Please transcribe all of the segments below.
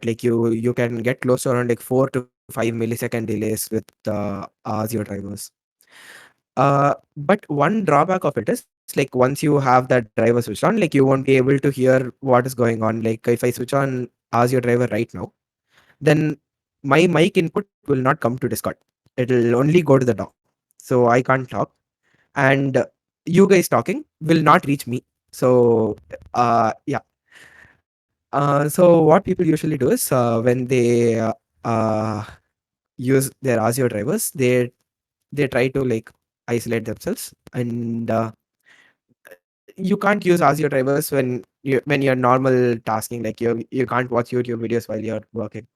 Like you can get close to around like 4 to 5 millisecond delays with ASIO drivers. But one drawback of it is like once you have that driver switched on, like you won't be able to hear what is going on. Like if I switch on ASIO driver right now, then my mic input will not come to Discord. It'll only go to the DAW. So I can't talk. And you guys talking will not reach me. So yeah. So what people usually do is when they uh, use their ASIO drivers, they try to like isolate themselves, and you can't use ASIO drivers when you're normal tasking, like you can't watch YouTube videos while you're working.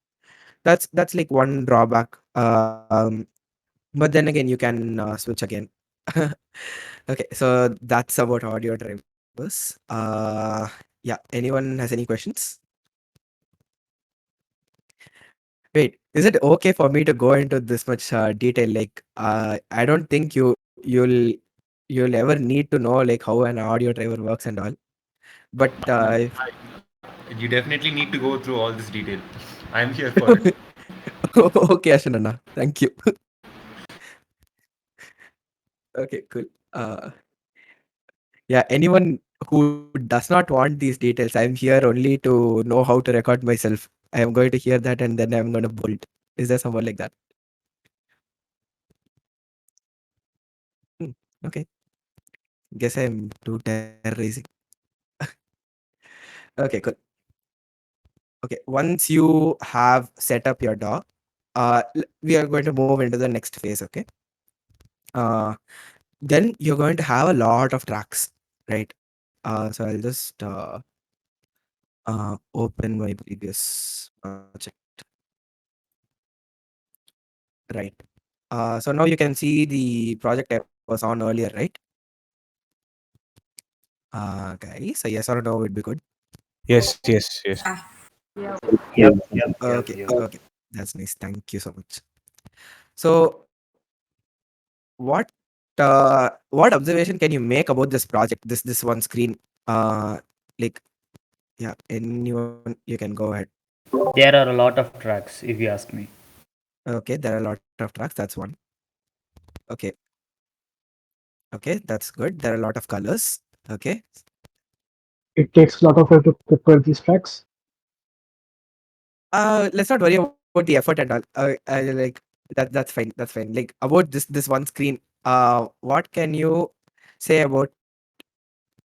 That's like one drawback. But then again, you can switch again. Okay, so that's about audio drivers. Yeah, anyone has any questions? Wait, is it okay for me to go into this much detail? Like, I don't think you'll ever need to know like how an audio driver works and all. But You definitely need to go through all this detail. I'm here for it. okay, Ashanana, thank you. Okay, cool. Uh, yeah, anyone who does not want these details, I'm here only to know how to record myself. I am going to hear that and then I'm going to bolt. Is there someone like that? Hmm, okay, guess I'm too terrorizing. Okay, cool. Okay, once you have set up your DAW, we are going to move into the next phase. Okay, uh, then you're going to have a lot of tracks, right? So I'll just open my previous project. Right. So now you can see the project I was on earlier, right? Guys, a yes or no would be good. Yes, yes, yes. Yeah. Yep. Okay, okay, that's nice. Thank you so much. So, what what observation can you make about this project? This one screen. Like yeah, anyone you can go ahead. There are a lot of tracks, if you ask me. Okay, there are a lot of tracks. That's one. Okay, okay, that's good. There are a lot of colors. Okay. It takes a lot of effort to prepare these tracks. Let's not worry about the effort and all. Like that's fine. That's fine. Like about this one screen. What can you say about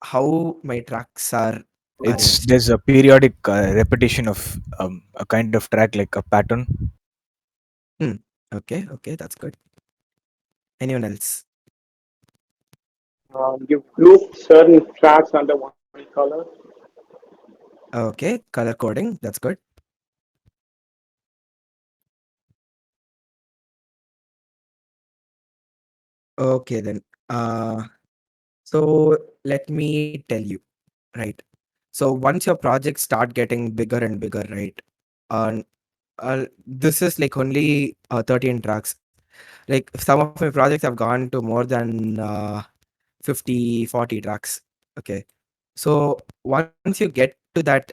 how my tracks are It's arranged? there's a periodic repetition of a kind of track like a pattern. Hmm. Okay. Okay. That's good. Anyone else? You group certain tracks under one color. Okay. Color coding. That's good. Okay then. So let me tell you. Right. So once your projects start getting bigger and bigger, right? Uh, this is like only 13 tracks. Like some of my projects have gone to more than 50, 40 tracks. Okay. So once you get to that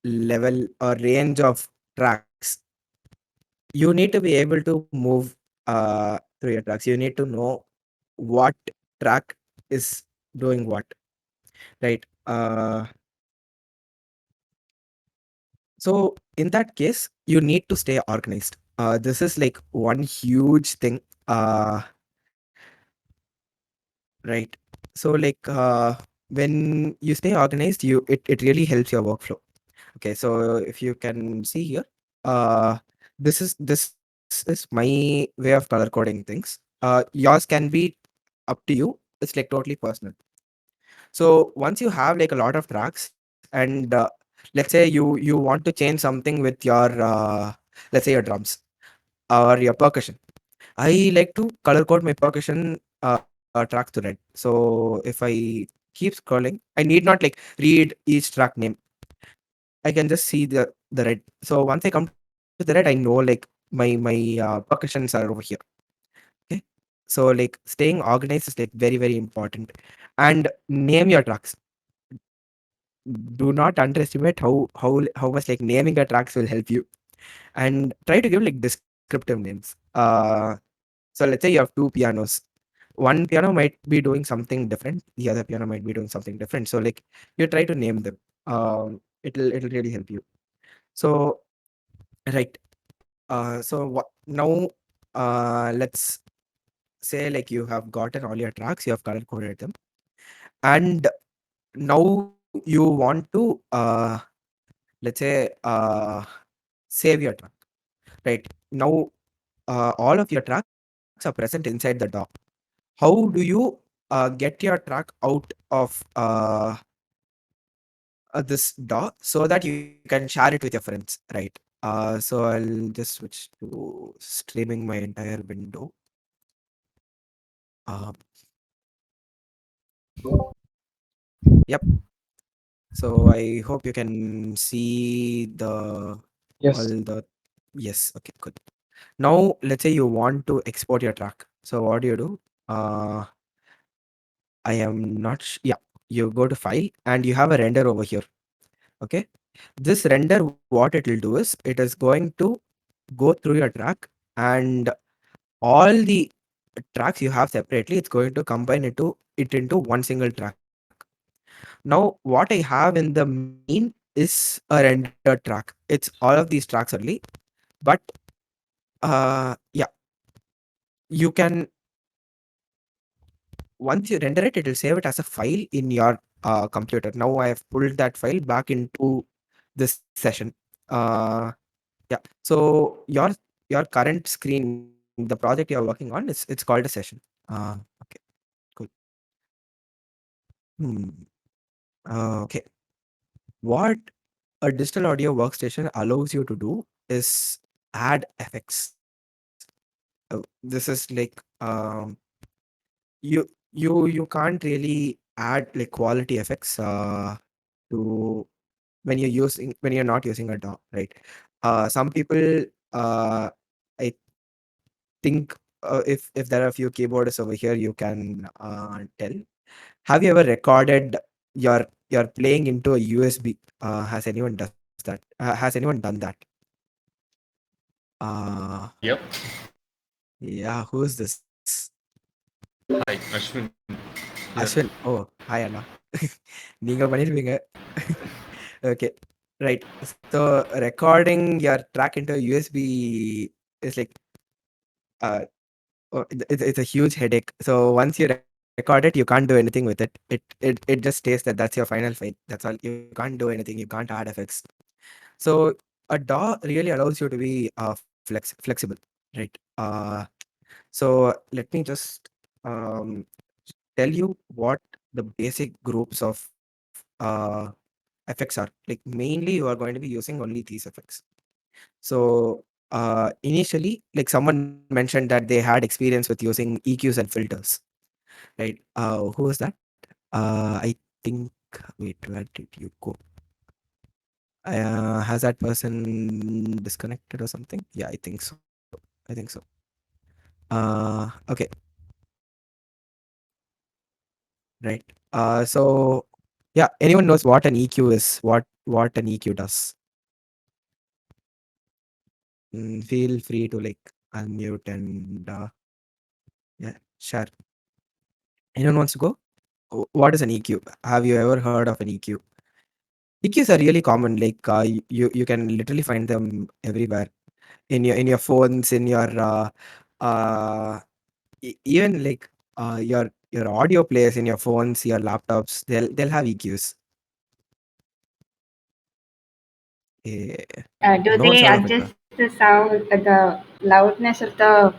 level or range of tracks, you need to be able to move through your tracks. You need to know what track is doing what, right? So in that case, you need to stay organized. This is like one huge thing. Right. So like when you stay organized, it really helps your workflow. Okay, so if you can see here, uh, this is my way of color coding things. Yours can be up to you. It's like totally personal. So once you have like a lot of tracks, and let's say you want to change something with your let's say your drums or your percussion. I like to color code my percussion tracks to red. So if I keep scrolling, I need not like read each track name. I can just see the red. So once I come to the red, I know like my percussions are over here. Okay. So like staying organized is like very very important. And name your tracks. do not underestimate how much like naming a tracks will help you, and try to give like descriptive names. So let's say you have two pianos. One piano might be doing something different. The other piano might be doing something different. So like you try to name them. It'll really help you. So right. So what now? Let's say like you have gotten all your tracks. You have color coded them, and now you want to let's say save your track. Right now, all of your tracks are present inside the DAW. How do you get your track out of this DAW so that you can share it with your friends, right? So I'll just switch to streaming my entire window. Uh, yep. So I hope you can see the all Yes. the yes. Okay, good. Now let's say you want to export your track. So what do you do? I am not. Yeah, you go to file and you have a render over here. Okay, this render, what it will do is it is going to go through your track, and all the tracks you have separately, it's going to combine it into one single track. Now what I have in the main is a rendered track. It's all of these tracks only, but yeah, you can, once you render it, it will save it as a file in your computer. Now I have pulled that file back into this session. uh yeah, so your current screen, the project you're working on, it's called a session. Okay, cool. Hmm. Okay, what a digital audio workstation allows you to do is add effects. This is like you can't really add like quality effects to when you're not using a DAW, right? Some people, I think, if there are a few keyboardists over here, you can tell. Have you ever recorded your playing into a USB? Has anyone does that? Has anyone done that? Uh, Yep. yeah. Who's this? Hi, Ashwin. Here. Ashwin. Oh, hi Anna. நீங்க பண்ணிருப்பீங்க. Okay, right. So recording your track into a USB is like uh, it's a huge headache. So once you record it, you can't do anything with it. It just stays that that's your final file. That's all. You can't do anything. You can't add effects. So a DAW really allows you to be flexible, right? So let me just um, tell you what the basic groups of effects are. Like mainly, you are going to be using only these effects. So initially, like someone mentioned that they had experience with using EQs and filters, right? Who was that? I think. Wait, where did you go? Has that person disconnected or something? Yeah, I think so. I think so. Okay, right. So yeah, anyone knows what an EQ is? What an EQ does? Feel free to like unmute and yeah, share. Anyone wants to go? What is an EQ? Have you ever heard of an EQ? EQs are really common. Like you can literally find them everywhere in your phones, in your uh, even like your audio players in your phones, your laptops. They'll have EQs. Eh, Do no one's they heard of it, bro. adjust the sound, the loudness of the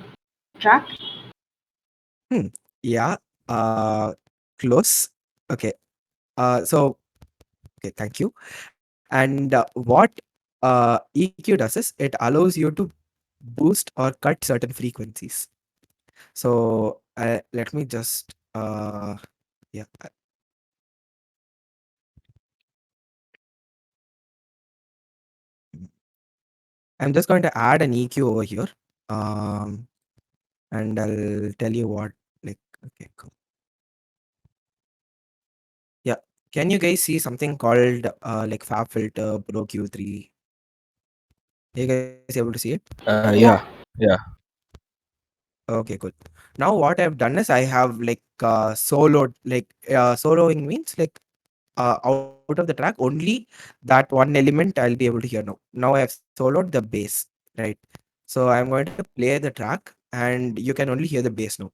track? Hmm. Yeah. Uh, close. Okay. So okay, thank you. And what EQ does is it allows you to boost or cut certain frequencies. So let me just yeah. I'm just going to add an EQ over here. Um, and I'll tell you what, like, okay, cool. Yeah. Can you guys see something called like Fab Filter Pro Q3? Are you guys able to see it? Yeah, yeah. Okay, cool. Now what I've done is I have like soloed, like soloing means like out of the track only that one element I'll be able to hear now. Now I have soloed the bass, right? So I'm going to play the track and you can only hear the bass now.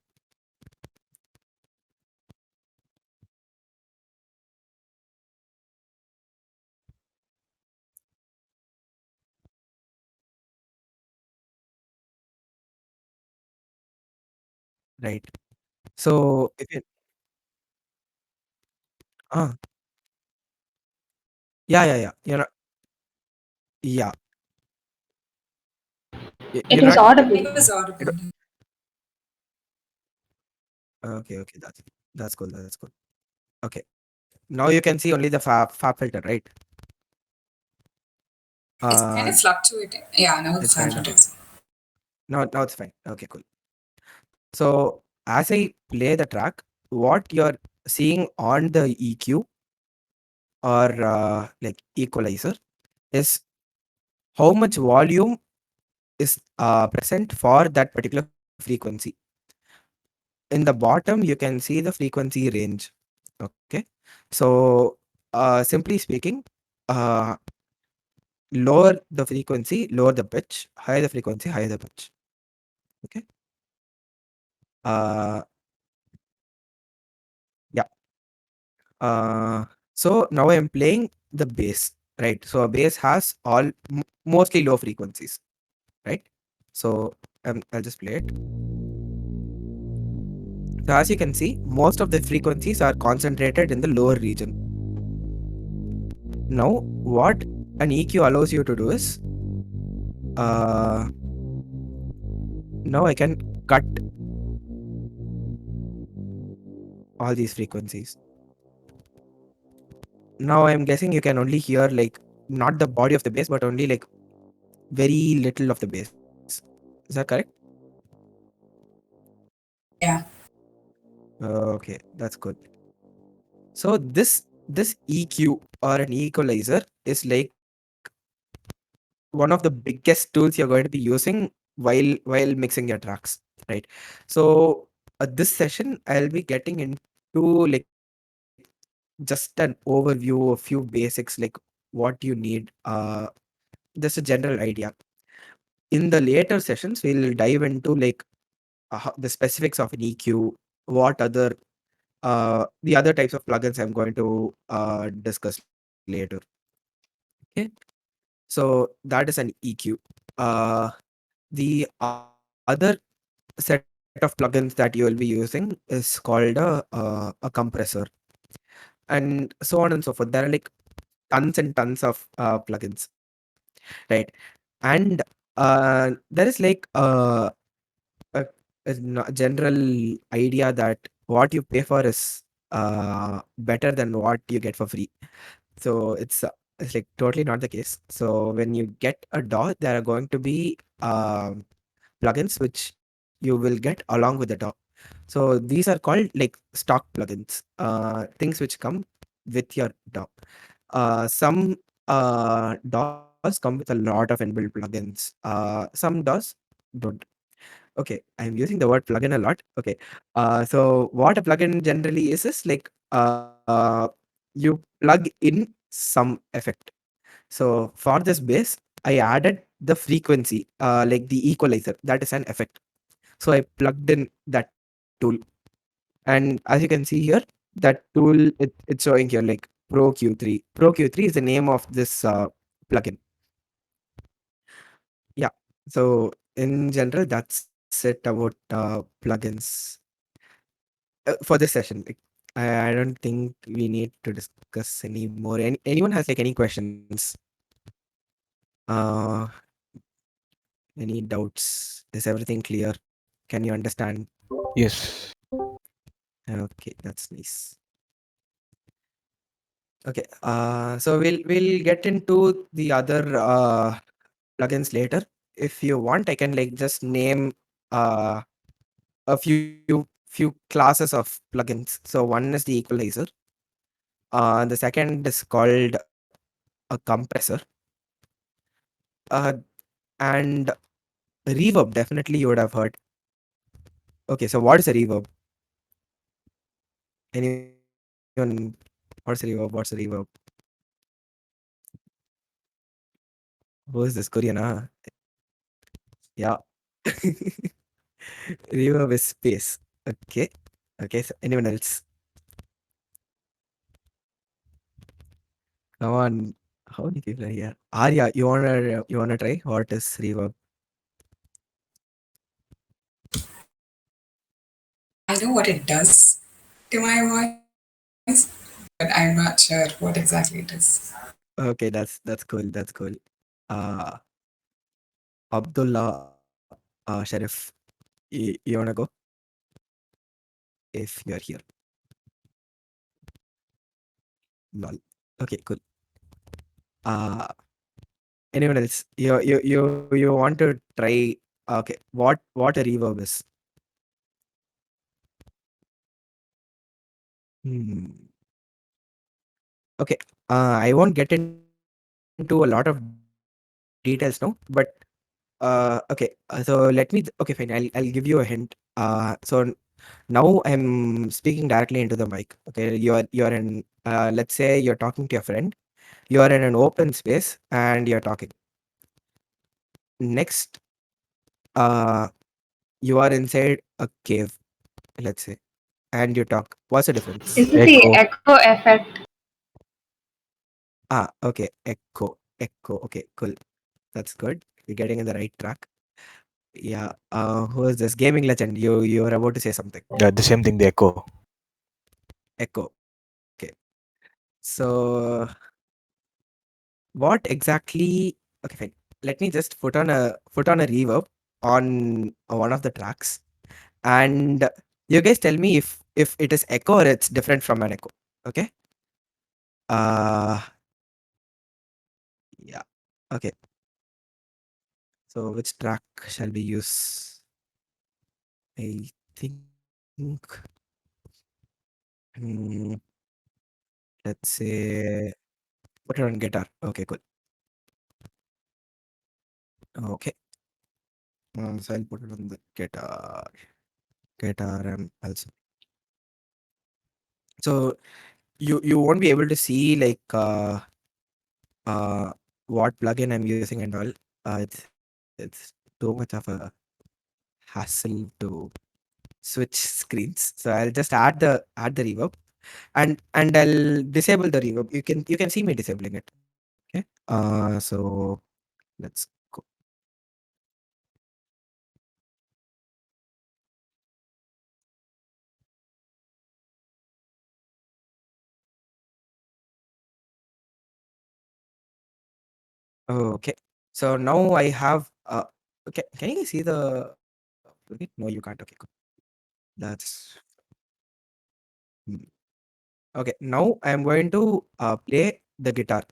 Right. So if you uh, yeah, you're not, yeah, It you're is not. audible. It was You audible. don't- okay, that's cool. That's cool. Okay. Now you can see only the fab filter, right? It's kind of fluctuating. Yeah, now It's it's kind of fluctuating. now it's fine. Okay, cool. So as I play the track, what you're seeing on the EQ or like equalizer is how much volume is present for that particular frequency. In the bottom, you can see the frequency range. Okay. So simply speaking, uh, lower the frequency, lower the pitch, higher the frequency, higher the pitch. Okay. Uh, yeah. So now I'm playing the bass, right? So a bass has all mostly low frequencies, right? So I'll just play it. So as you can see, most of the frequencies are concentrated in the lower region. Now, what an EQ allows you to do is, uh, now I can cut all these frequencies. Now I'm guessing you can only hear like not the body of the bass, but only like very little of the bass. Is that correct? Yeah. Okay, that's good. So this EQ or an equalizer is like one of the biggest tools you're going to be using while mixing your tracks, right? So this session I'll be getting into like just an overview, a few basics, like what you need, just a general idea. In the later sessions, we'll dive into like the specifics of an EQ, what other the other types of plugins I'm going to discuss later. Okay, so that is an EQ. Uh, the other set of plugins that you will be using is called a compressor, and so on and so forth. There are like tons and tons of plugins, right? And there is like a general idea that what you pay for is better than what you get for free. So it's like totally not the case. So when you get a DAW, there are going to be plugins which you will get along with the DAW. So these are called like stock plugins, things which come with your DAW. Some DAWs come with a lot of inbuilt plugins. Some DAWs don't. Okay, I'm using the word plugin a lot. Okay. So what a plugin generally is like you plug in some effect. So for this bass, I added the frequency, like the equalizer. That is an effect. So I plugged in that tool. And as you can see here, that tool, it's showing here like Pro Q3. Pro Q3 is the name of this plugin. Yeah. So in general, that's it about plugins for this session. Like, I don't think we need to discuss any more. Anyone has like any questions? Uh, any doubts? Is everything clear? Can you understand? Yes. Okay, that's nice. Okay, so we'll get into the other plugins later. If you want, I can like just name uh, a few classes of plugins. So one is the equalizer. The second is called a compressor. Uh, and reverb, definitely you would have heard. Okay, so what is a reverb? Anyone? What's a reverb? What's a reverb? Who is this Korean? Yeah. Reverb is space. Okay. Okay. So anyone else? Come on. How many people are here? Arya, you wanna try? What is reverb? I know what it does to my voice, but I'm not sure what exactly it is. Okay, that's cool. That's cool. Uh Abdullah Sharif. You wanna go? If you're here. Lol. Okay, cool. Uh anyone else? You want to try okay. What a reverb is? Hmm. Okay. I won't get into a lot of details now, but okay. So let me. Okay, fine. I'll give you a hint. Now I'm speaking directly into the mic. Okay, you're in. Let's say you're talking to your friend. You are in an open space and you're talking. Next, uh, you are inside a cave. Let's say, and you talk. What's the difference? Is it the Echo. echo effect? Okay. Echo. Echo. Okay. Cool. That's good. You're getting in the right track. Yeah. Who is this gaming legend? You're about to say something. Yeah, the same thing. The echo. Echo. Okay. So what exactly? Okay, fine. Let me just put on a reverb on one of the tracks, and you guys tell me if it is echo or it's different from an echo. Okay. Uh yeah. Okay. So which track shall we use? I think. Hmm, let's say put it on guitar. Okay, cool. Okay. So I'll put it on the guitar. Guitar and also. So you won't be able to see like uh what plugin I'm using and all. It's too much of a hassle to switch screens. So I'll just add the reverb and I'll disable the reverb. You can see me disabling it. Okay. So let's go. Okay. So now I have okay. Can you guys see the plugin? No, you can't. Okay, cool. That's hmm. Okay. Now I'm going to play the guitar.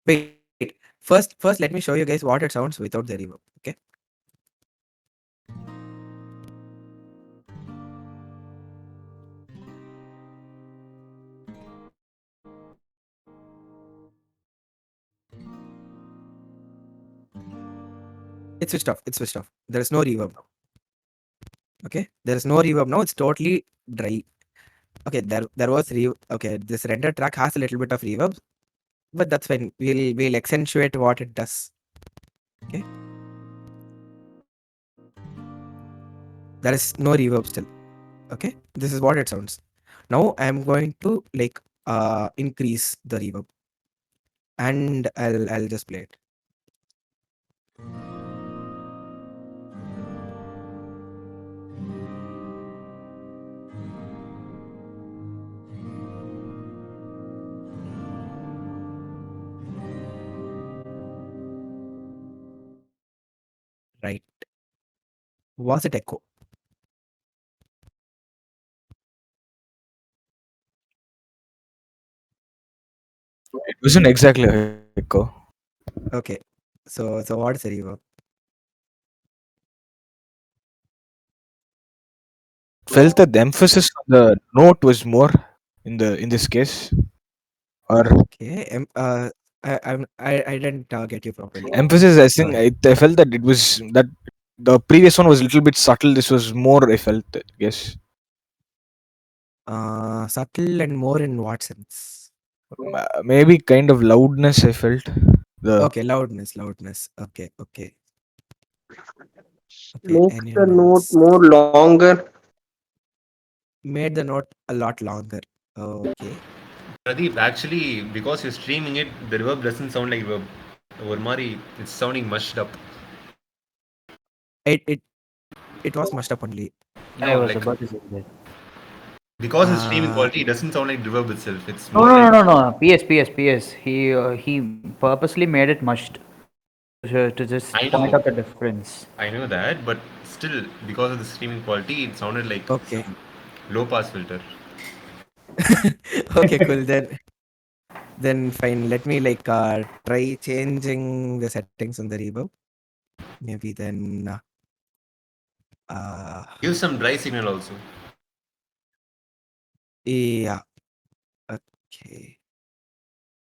Wait. First, let me show you guys what it sounds without the reverb. Okay. It's switched off. It's switched off. There is no reverb now. Okay. There is no reverb now. It's totally dry. Okay. There was okay. This render track has a little bit of reverb, but that's fine. We'll accentuate what it does. Okay. There is no reverb still. Okay. This is what it sounds. Now I'm going to like increase the reverb and I'll just play it. Right. Was it echo? It wasn't exactly echo. Okay. So what is the reverb? Felt that the emphasis on the note was more in this case. or Okay. I didn't get you properly. emphasis. I think Sorry. I felt that it was that the previous one was a little bit subtle. This was more. I felt. Yes. Subtle and more in what sense? Maybe kind of loudness. I felt the Okay, loudness. Okay. Okay, Makes the anyone note else? more longer. Made the note a lot longer. Okay. Pradeep, actually, because you're streaming it, the reverb doesn't sound like reverb. Or Mari, it's sounding mushed up. It was mushed up only. I No, was like about to say that. because it's streaming Uh, quality, it doesn't sound like reverb itself. It's No, more no, like no, no, no. PS. He purposely made it mushed to just I point know, out the difference. I know that, but still, because of the streaming quality, it sounded like okay. some low pass filter. Okay, cool. Then fine. Let me try changing the settings on the reverb. Maybe then Give some dry signal also. yeah. Okay.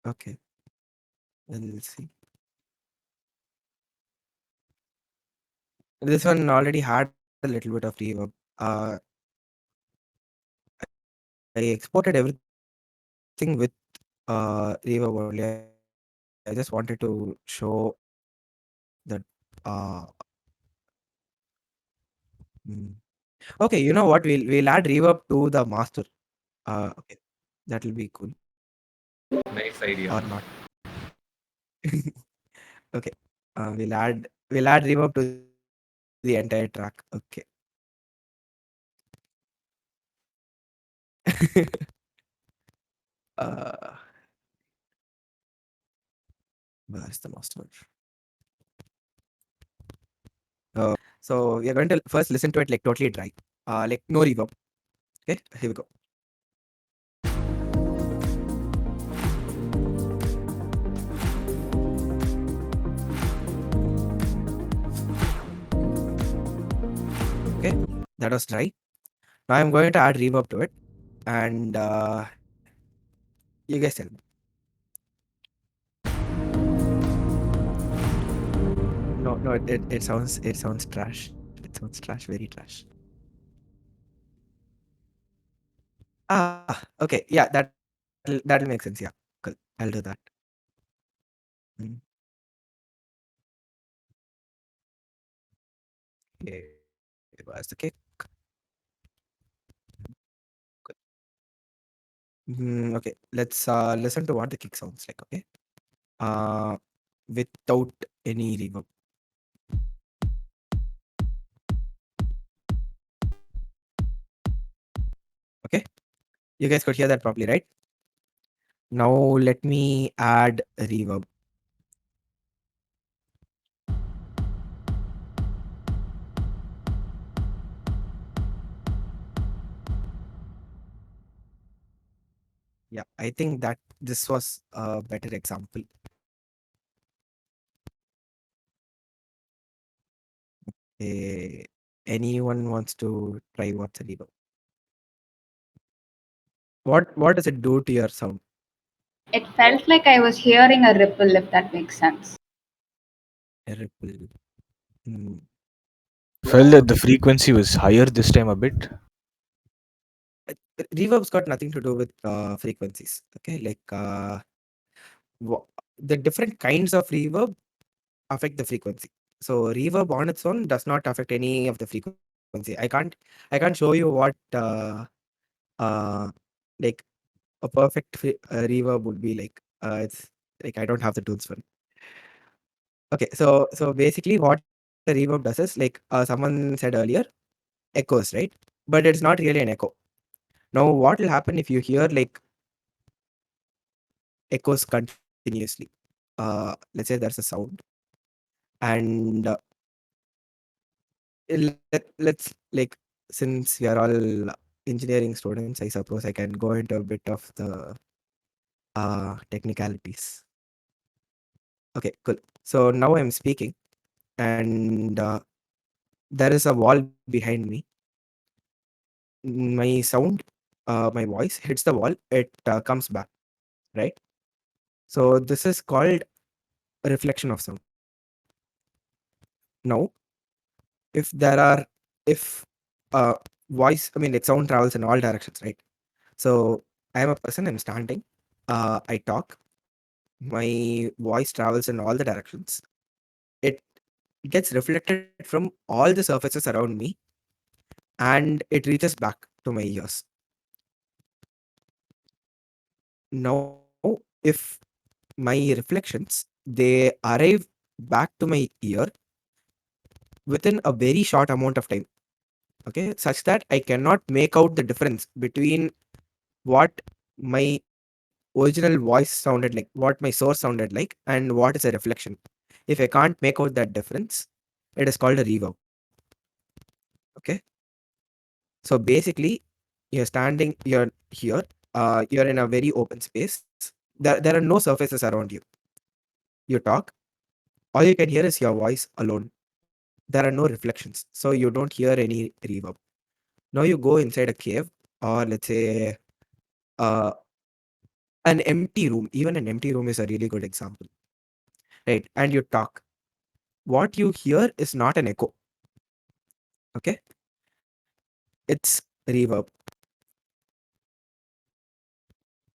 Okay. We'll see. This one already had a little bit of reverb. I exported everything with reverb only. I just wanted to show that mm. Okay, you know what? We'll add reverb to the master. Okay. That'll be cool. Nice idea. Or not. Okay. We'll add reverb to the entire track. Okay. uh where's the master? So we are going to first listen to it like totally dry. Like no reverb. Okay, here we go. Okay, that was dry. Now I'm going to add reverb to it, and you guys tell me. No, it sounds trash. It sounds trash, very trash. Okay, yeah, that'll make sense. Yeah, cool. I'll do that. Mm. Okay, where's the kick? Good. Okay, let's listen to what the kick sounds like. Okay, uh, without any reverb. Okay, you guys could hear that properly, right? Now let me add reverb. Yeah, I think that this was a better example. Eh, anyone wants to try what's a reverb? What does it do to your sound? It felt like I was hearing a ripple, if that makes sense. A ripple. Hmm. felt that the Okay. frequency was higher this time a bit. Reverb's got nothing to do with frequencies. Okay, the different kinds of reverb affect the frequency. So reverb on its own does not affect any of the frequency. I can't show you what uh like a perfect reverb would be like. It's like I don't have the tools for it. Okay, so basically what the reverb does is like someone said earlier, echoes, right? But it's not really an echo. Now what will happen if you hear like echoes continuously? Let's say there's a sound, and let's like, since we are all engineering students, I suppose I can go into a bit of the technicalities. Okay, cool. So now I'm speaking, and there is a wall behind me. My sound, my voice hits the wall, it comes back, right? So this is called reflection of sound. Now, if there are if voice, I mean like sound travels in all directions, right? So I am a person, I'm standing, I talk, my voice travels in all the directions. It gets reflected from all the surfaces around me and it reaches back to my ears. Now, if my reflections they arrive back to my ear within a very short amount of time, okay, such that I cannot make out the difference between what my original voice sounded like, what my source sounded like, and what is a reflection. If I can't make out that difference, it is called a reverb. Okay. So basically, you're standing, you're here, you're in a very open space. There are no surfaces around you. You talk, all you can hear is your voice alone. There are no reflections. So you don't hear any reverb. Now you go inside a cave, or let's say uh, an empty room. Even an empty room is a really good example, right? And you talk. What you hear is not an echo. Okay, it's reverb.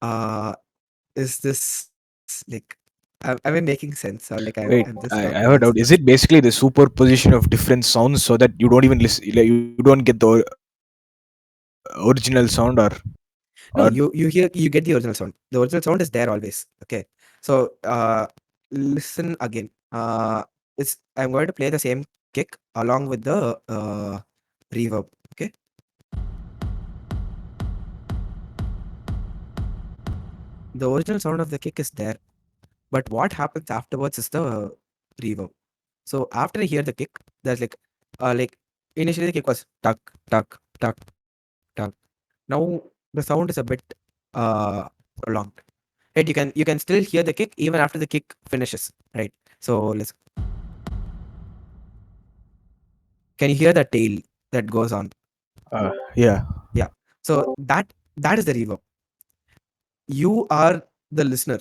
Uh, is this like am I making sense, or like I'm Wait, just talking I have a nonsense? doubt. Is it basically the superposition of different sounds so that you don't even listen, like, you don't get the original sound, or No, you get the original sound. The original sound is there always. Okay, so listen again. It's I'm going to play the same kick along with the reverb. Okay, the original sound of the kick is there, but what happens afterwards is the reverb. So after I hear the kick, there's like initially the kick was tuck tuck tuck tuck. Now the sound is a bit uh prolonged. Right, you can still hear the kick even after the kick finishes. Right. So let's can you hear the tail that goes on? yeah. Yeah. So that is the reverb. You are the listener,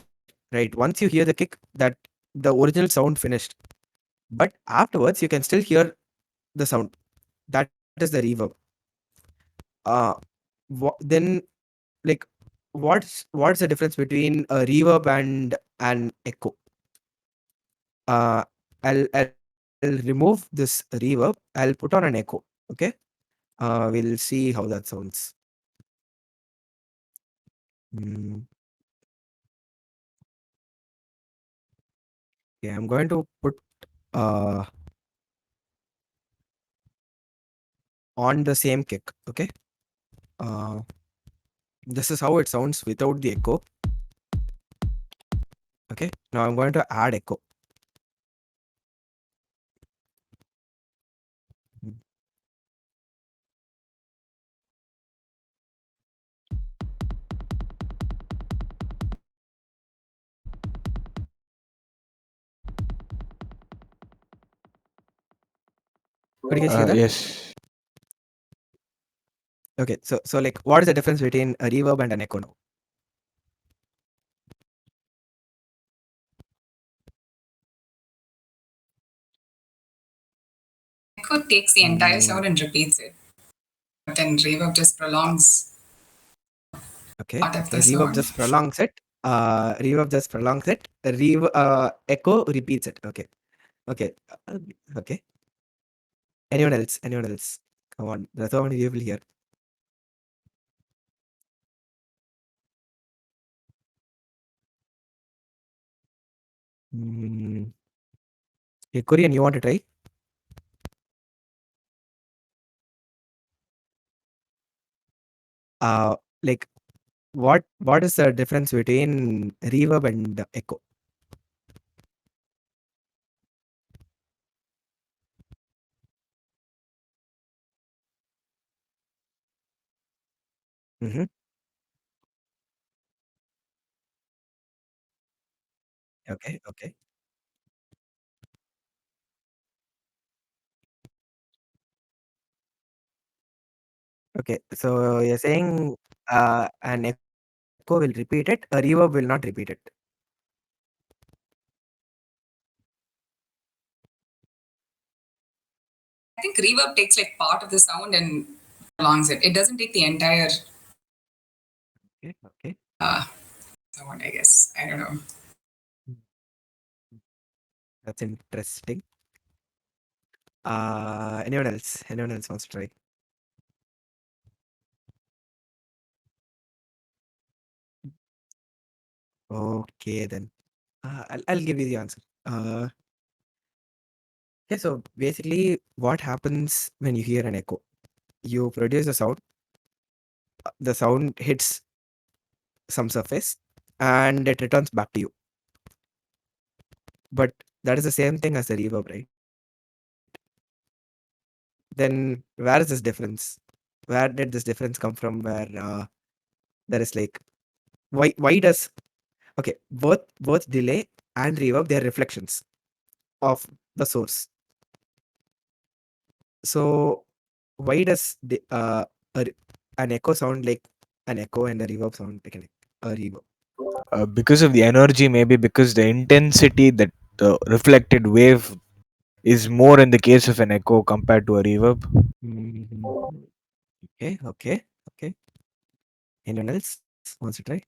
right? Once you hear the kick, that the original sound finished. But afterwards you can still hear the sound. That is the reverb. Uh then like what's the difference between a reverb and an echo? Uh I'll remove this reverb, I'll put on an echo. Okay. We'll see how that sounds. Mm, okay, I'm going to put uh on the same kick. Okay. Uh, this is how it sounds without the echo. Okay. Now I'm going to add echo. Mm. Could you guys hear that? Yes. Okay. So like, what is the difference between a reverb and an echo now? Echo takes the entire Mm, sound and repeats it. But then reverb just prolongs okay. part of So the reverb sound. just prolongs it. Reverb just prolongs it. Echo repeats it. Okay. Okay. Okay. Anyone else? Anyone else? Come on. There's so many people here. Mm. Okay, Korean, you want to try? Like what is the difference between reverb and echo? Mm-hmm. Okay, okay, okay. So you're saying an echo will repeat it, a reverb will not repeat it. I think reverb takes like part of the sound and prolongs it. It doesn't take the entire Okay. sound, I guess. I don't know. That's interesting. Anyone else? Anyone else wants to try? Okay, then. I'll give you the answer. Yeah, so basically, what happens when you hear an echo? You produce a sound, the sound hits some surface, and it returns back to you. But that is the same thing as the reverb, right? Then where is this difference? Where did this difference come from? Where there is like why does okay both delay and reverb, they are reflections of the source. So why does a, an echo sound like an echo and a reverb sound like a reverb? Because of the energy, maybe because the intensity that the reflected wave is more in the case of an echo compared to a reverb. Mhm. Okay. Anyone else wants to try?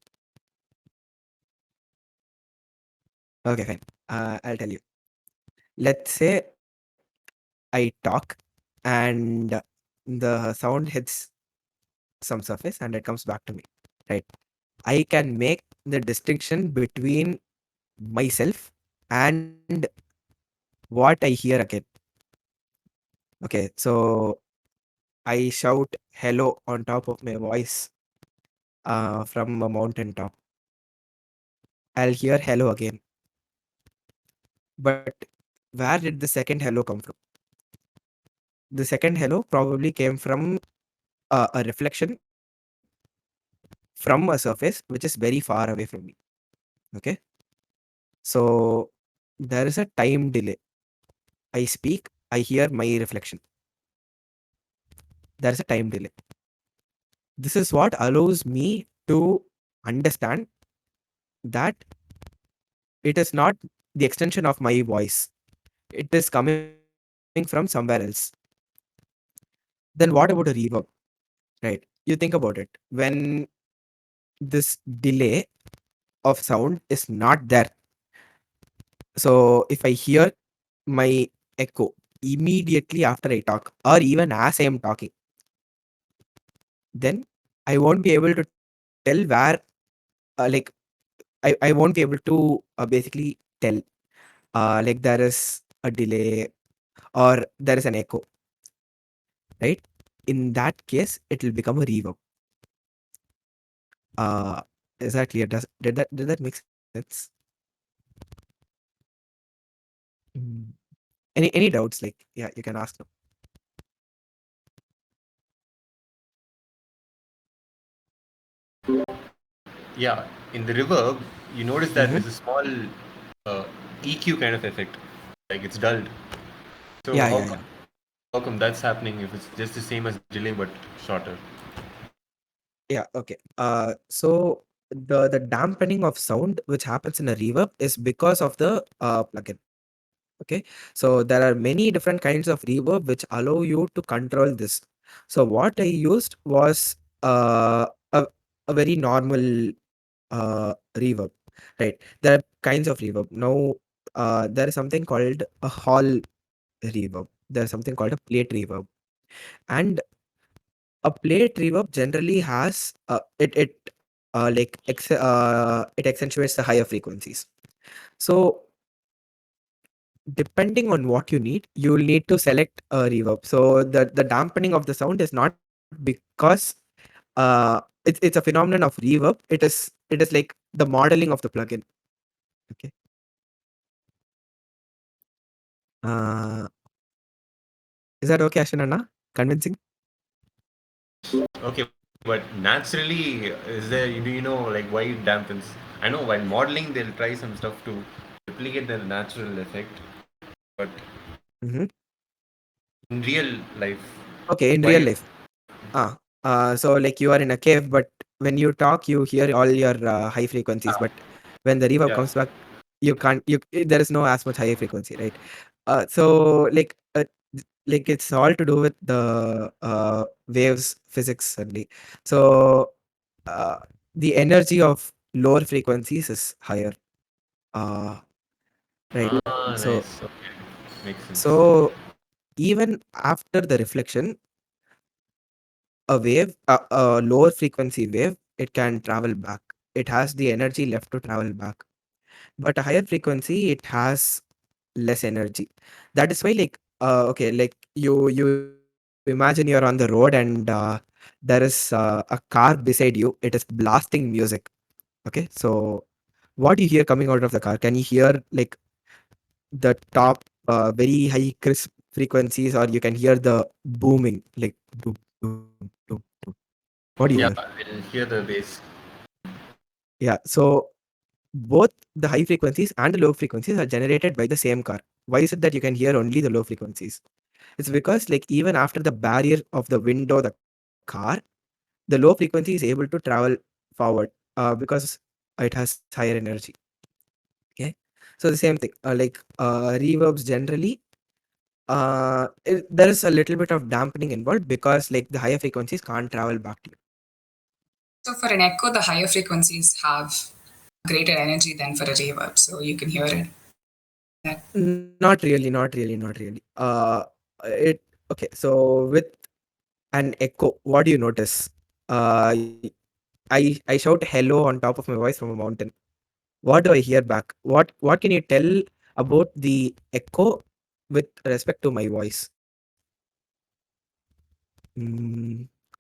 Okay, fine. I'll tell you. Let's say I talk and the sound hits some surface and it comes back to me. Right. I can make the distinction between myself and what I hear again. Okay, so I shout hello on top of my voice from a mountain top. I'll hear hello again. But where did the second hello come from? The second hello probably came from a reflection from a surface which is very far away from me. Okay, so there is a time delay. I speak, I hear my reflection. There is a time delay. This is what allows me to understand that it is not the extension of my voice, it is coming from somewhere else. Then what about a reverb? Right, you think about it. When this delay of sound is not there, so if I hear my echo immediately after I talk, or even as I am talking, then I won't be able to tell where, like, I won't be able to basically tell, like, there is a delay or there is an echo, right? In that case, it will become a reverb. Uh, is that clear? Did that make sense? Mm. Any doubts? Like, yeah, you can ask them. Yeah, in the reverb, you notice that Mm-hmm. there's a small EQ kind of effect, like it's dulled. So Yeah, yeah, yeah. how come that's happening if it's just the same as delay but shorter? Yeah, okay. So the dampening of sound which happens in a reverb is because of the plugin. Okay, so there are many different kinds of reverb which allow you to control this. So what I used was a very normal reverb, right? There are kinds of reverb. Now there is something called a hall reverb. There's something called a plate reverb, and a plate reverb generally has it accentuates the higher frequencies. So depending on what you need, you will need to select a reverb. So the dampening of the sound is not because it's a phenomenon of reverb. It is like the modeling of the plugin. Okay. Uh, is that okay, Ashanana? Convincing? Okay, but naturally, is there, do you know like why it dampens? I know while modeling, they'll try some stuff to replicate their natural effect, but Mm-hmm. in real life, Okay, in real why? life. Ah, so like you are in a cave, but when you talk, you hear all your high frequencies. But when the reverb Yeah, comes back, you can't. There is no as much high frequency, right? So like like it's all to do with the waves physics only. So uh, the energy of lower frequencies is higher. Uh, right. Ah, So nice. Okay, makes sense. so even after the reflection, a wave, a lower frequency wave, it can travel back. It has the energy left to travel back. But a higher frequency, it has less energy. That is why, like, okay, like you imagine you're on the road and there is a car beside you. It is blasting music. Okay, so what do you hear coming out of the car? Can you hear like the top very high crisp frequencies, or you can hear the booming like doom, doom, doom, doom. What do you hear? Yeah, I'll hear the bass. Yeah, so both the high frequencies and the low frequencies are generated by the same car. Why is it that you can hear only the low frequencies? It's because like even after the barrier of the window, the car, the low frequency is able to travel forward because it has higher energy. Okay, so the same thing. Reverbs generally, there is a little bit of dampening involved because like the higher frequencies can't travel back to you. So for an echo, the higher frequencies have greater energy than for a reverb, so you can hear it. That Not really, not really, not really. It okay. So with an echo, what do you notice? Uh, I shout hello on top of my voice from a mountain. What do I hear back? What can you tell about the echo with respect to my voice?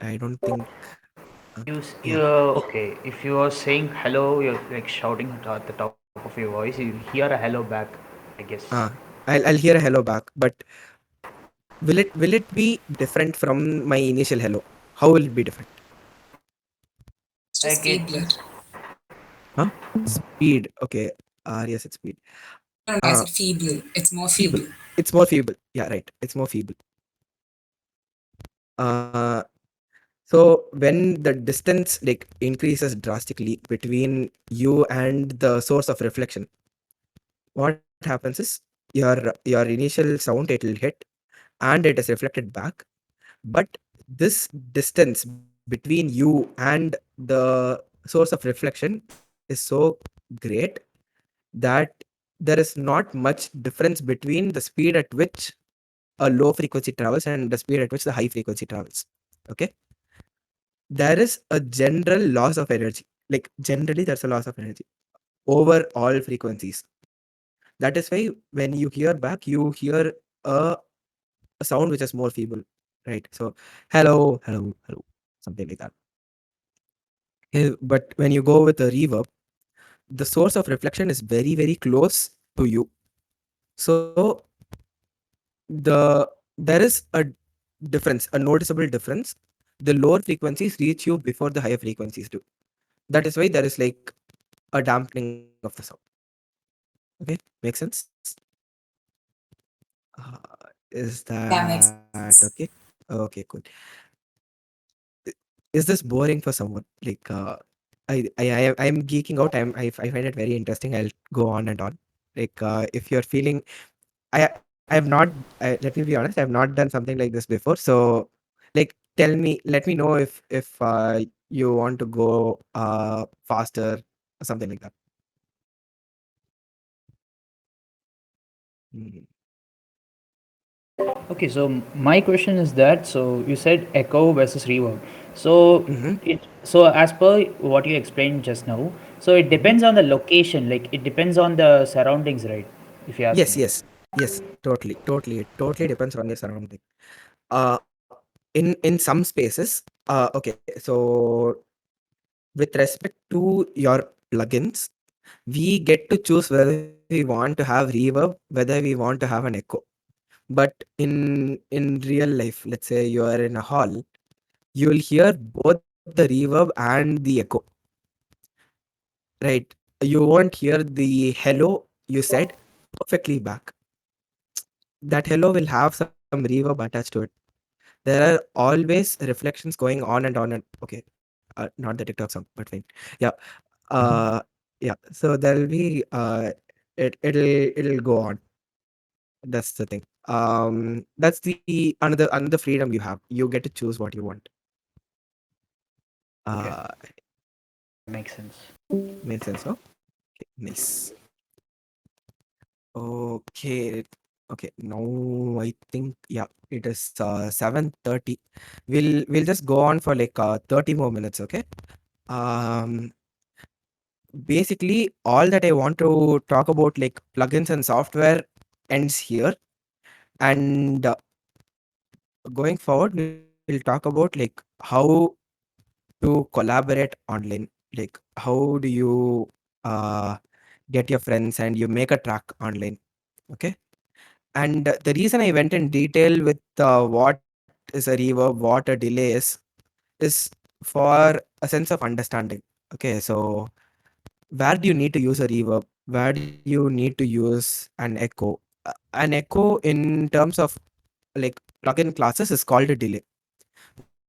I don't think. Yeah. You okay? If you are saying hello, you're like shouting at the top of your voice. You hear a hello back, I guess. I'll hear a hello back, but will it be different from my initial hello? How will it be different? it's just Like it. feebler. Huh? Speed. Okay. Yes, it's speed. No, I Uh, said feeble. It's more feeble. feeble. It's more feeble. Yeah, right. It's more feeble. Uh, so when the distance like increases drastically between you and the source of reflection, what happens is your initial sound it will hit and it is reflected back. But this distance between you and the source of reflection is so great that there is not much difference between the speed at which a low frequency travels and the speed at which the high frequency travels. Okay, there is a general loss of energy. Like generally, there's a loss of energy over all frequencies. That is why when you hear back, you hear a, a sound which is more feeble, right? So hello, hello, hello, something like that. But when you go with a reverb, the source of reflection is very, very close to you. So the there is a difference, a noticeable difference. The lower frequencies reach you before the higher frequencies do. That is why there is like a dampening of the sound. Okay, makes sense. Uh, is That that makes okay? sense. Okay, cool. Is this boring for someone? Like, I'm geeking out. I find it very interesting. I'll go on and on. Like, if you're feeling, I have not. Let me be honest. I have not done something like this before. So, like, let me know if you want to go faster or something like that. Mm. Okay, so my question is that so you said echo versus reverb. So Mm-hmm. so as per what you explained just now, so it Mm-hmm. depends on the location. Like it depends on the surroundings, right? If you ask Yes, me. yes, yes. Totally, totally. It totally depends on your surrounding. Uh, in some spaces, okay. So with respect to your plugins, we get to choose whether we want to have reverb, whether we want to have an echo. But in real life, let's say you are in a hall, you will hear both the reverb and the echo, right? You won't hear the hello you said perfectly back. That hello will have some reverb attached to it. There are always reflections going on and on and okay, not the TikTok song, but fine. Yeah, yeah. So there'll be it'll go on. That's the thing. That's the another freedom you have. You get to choose what you want. Okay, Uh, makes sense. Made sense, no? Okay, nice. Okay, okay. Now I think yeah, it is 7:30. We'll just go on for like 30 more minutes. Okay. Um, Basically all that I want to talk about like plugins and software ends here, and going forward we'll talk about like how to collaborate online, like how do you uh, get your friends and you make a track online. Okay. And the reason I went in detail with what is a reverb, what a delay is for a sense of understanding. Okay, so where do you need to use a reverb? Where do you need to use an echo? An echo in terms of like plugin classes is called a delay.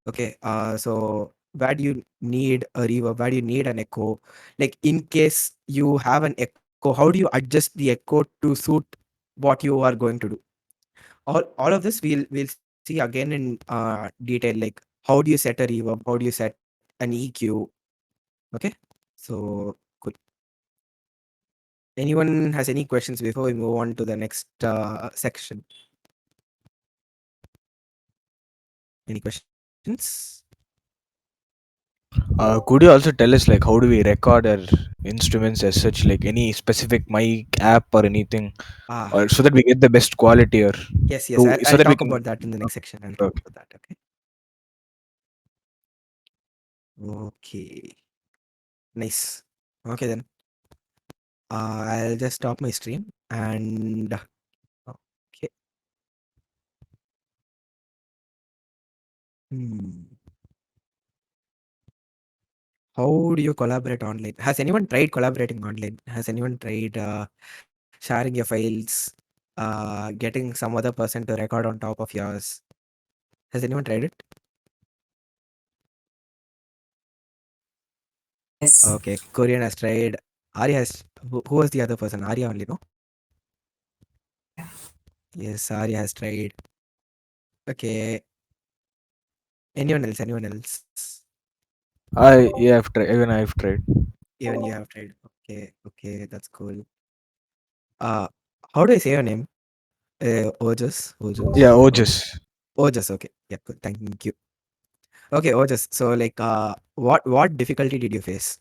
Okay, so where do you need a reverb? Where do you need an echo? Like in case you have an echo, how do you adjust the echo to suit what you are going to do? All of this we'll see again in detail. Like how do you set a reverb? How do you set an EQ? Okay, so cool. Anyone has any questions before we move on to the next section? Any questions? Could you also tell us like how do we record our instruments as such, like any specific mic app or anything, or Ah, so that we get the best quality, or yes, to so I'll that we talk can. about that in the next section. I'll talk Okay. about that. Okay. Okay. Nice. Okay then. I'll just stop my stream and okay. Hmm. How do you collaborate online? Has anyone tried collaborating online? Has anyone tried sharing your files, getting some other person to record on top of yours? Has anyone tried it? Yes. Okay, Korean has tried. Arya has. Who was the other person? Arya only, no? Yes, Arya has tried. Okay. Anyone else? Anyone else? I yeah, I've tried. Even I've tried. Even you have tried. Okay, okay, that's cool. Uh, how do I say your name? Ojas, Yeah, Ojas, Ojas. Ojas. Okay, yeah, good. Thank you. Okay, Ojas. So, like, what difficulty did you face?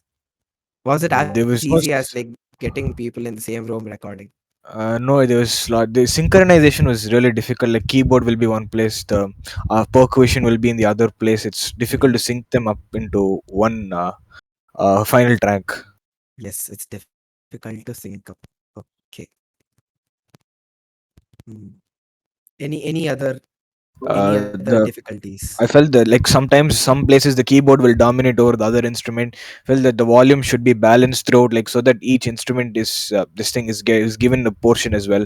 Was it as There easy was as no. like getting people in the same room recording? No, there was lot. The synchronization was really difficult. Like keyboard will be one place, the percussion will be in the other place. It's difficult to Mm, sync them up into one final track. yes, it's difficult to sync up. Okay. Mm. Any other The difficulties? I felt that like sometimes some places the keyboard will dominate over the other instrument. Felt that the volume should be balanced throughout, like so that each instrument is this thing is given a portion as well,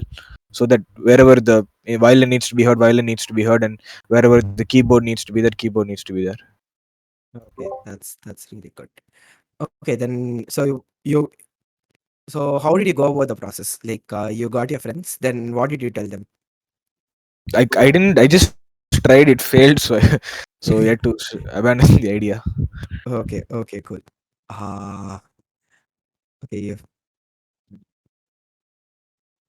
so that wherever the violin needs to be heard, violin needs to be heard, and wherever the keyboard needs to be there, keyboard needs to be there. Okay, that's really good. Okay, then you so how did you go about the process? Like you got your friends, then what did you tell them? Like I didn't. I just tried. It failed. So so we had to abandon the idea. Okay, cool. Uh okay, you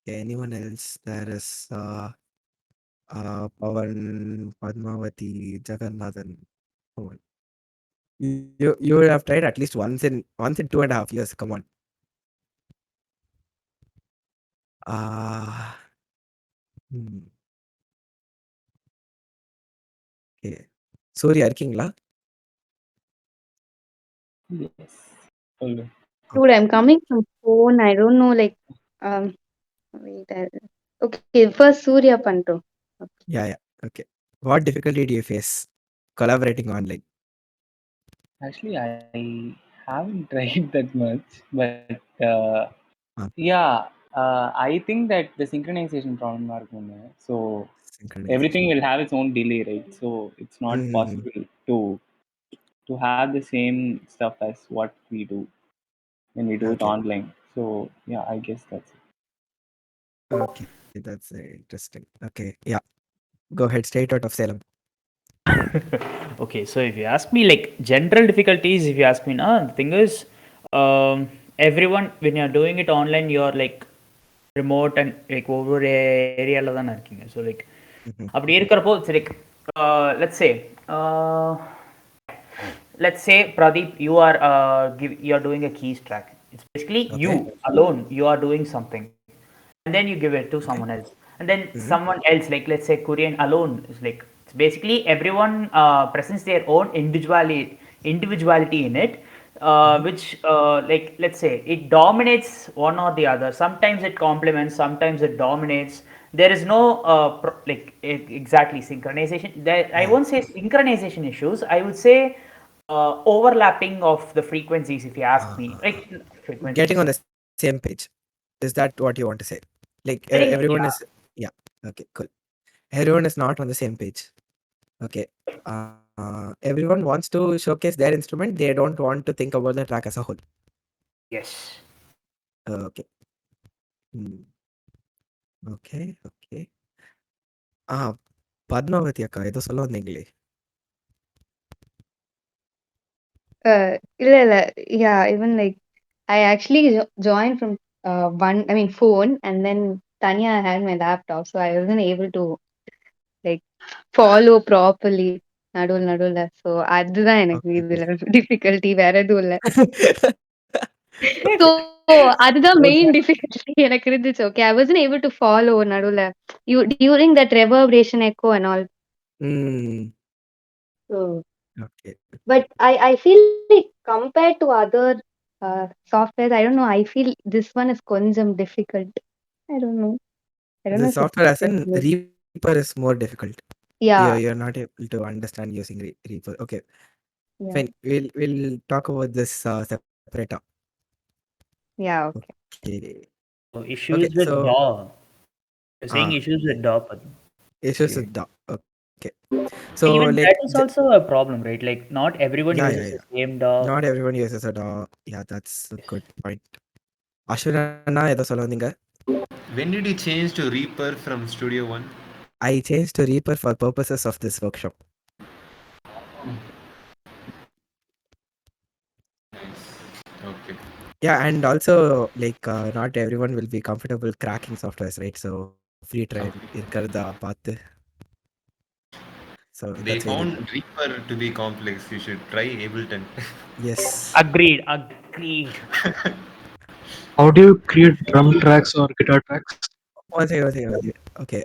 okay, anyone else? There is Pavan, Padmavati, Jagannathan. Come on. You would have tried at least once in 2.5 years. Come on. Uh hmm, okay. Surya இருக்கீங்களா? Yes. Hello. Dude, I'm coming from phone. I don't know, like, um, wait. Okay, first Surya Panto. Yeah. Okay. What difficulty do you face collaborating online? Actually, I haven't tried that much, but Uh, yeah, I think that the synchronization problem are going. So everything synchronization. will have its own delay, right? So it's not Mm, possible to have the same stuff as what we do when we do it okay. online. So yeah, I guess that's it. Okay. that's interesting. Okay, yeah. Go ahead, straight out of Salem. Okay, so if you ask me, like general difficulties, if you ask me now, the thing is, everyone when you're doing it online, you're like remote and like over ஏரியால தானே இருக்கீங்க. So like அப்படி இருக்கிறப்போ it's like let's say uh, let's say Pradeep, you are you are doing a keys track. It's basically Okay. you alone, you are doing something, and then you give it to Okay. someone else, and then Mm-hmm. someone else, like let's say Korean alone, is like it's basically everyone presents their own individuality in it, Mm-hmm. which like let's say it dominates one or the other. Sometimes it complements, sometimes it dominates. There is no exactly synchronization there. I Yeah. won't say synchronization issues, I would say overlapping of the frequencies, if you ask me, like frequencies. Getting on the same page. Is that what you want to say? Like Getting, everyone is, yeah. yeah. Okay, cool. Everyone is not on the same page. Okay. Everyone wants to showcase their instrument. They don't want to think about the track as a whole. Yes. Okay. Hmm. Okay. Okay. Ah, Padmavati akka, ஏதோ சொல்ல வந்தீங்களே. இல்ல, இல்ல. Yeah, even like I actually joined from phone, and then Tanya had my laptop, so I wasn't able to like follow properly நடுவுல. So அதுதான் எனக்கு Okay. இதுல difficulty, வேற எதுவும் இல்ல. So அதுதான் So மெயின் டிஃபிகல்ட்டி எனக்கு இருந்துச்சு. Okay, I wasn't able to follow நடுவுல. During that reverberation echo and all. mm, So, okay. but I feel like compared to other softwares, I don't know. I feel this one is கொஞ்சம் difficult. I don't know. I don't The know if software as it's in like Reaper is more difficult. yeah, You're not able to understand using Reaper. Okay, yeah, fine. We'll talk about this separator. yeah. Okay. Okay. So Okay. issues So with DAW. You're saying issues okay. with DAW, Padma. Issues Okay. with the okay. So like Even that is also a problem, right? Like not everyone yeah, uses yeah. the same DAW. Not everyone uses a DAW. Yeah, that's a good point. Ashwin ஏதோ சொல்ல வந்தீங்க? When did you change to Reaper from Studio One? I changed to Reaper for purposes of this workshop. Okay. Yeah, and also like not everyone will be comfortable cracking softwares, right? So free trial இருக்கிறதா பார்த்து. So that's They really found good. Reaper to be complex. You should try Ableton. Yes. Agreed. Agreed. How do you create drum tracks or guitar tracks? One second. Okay.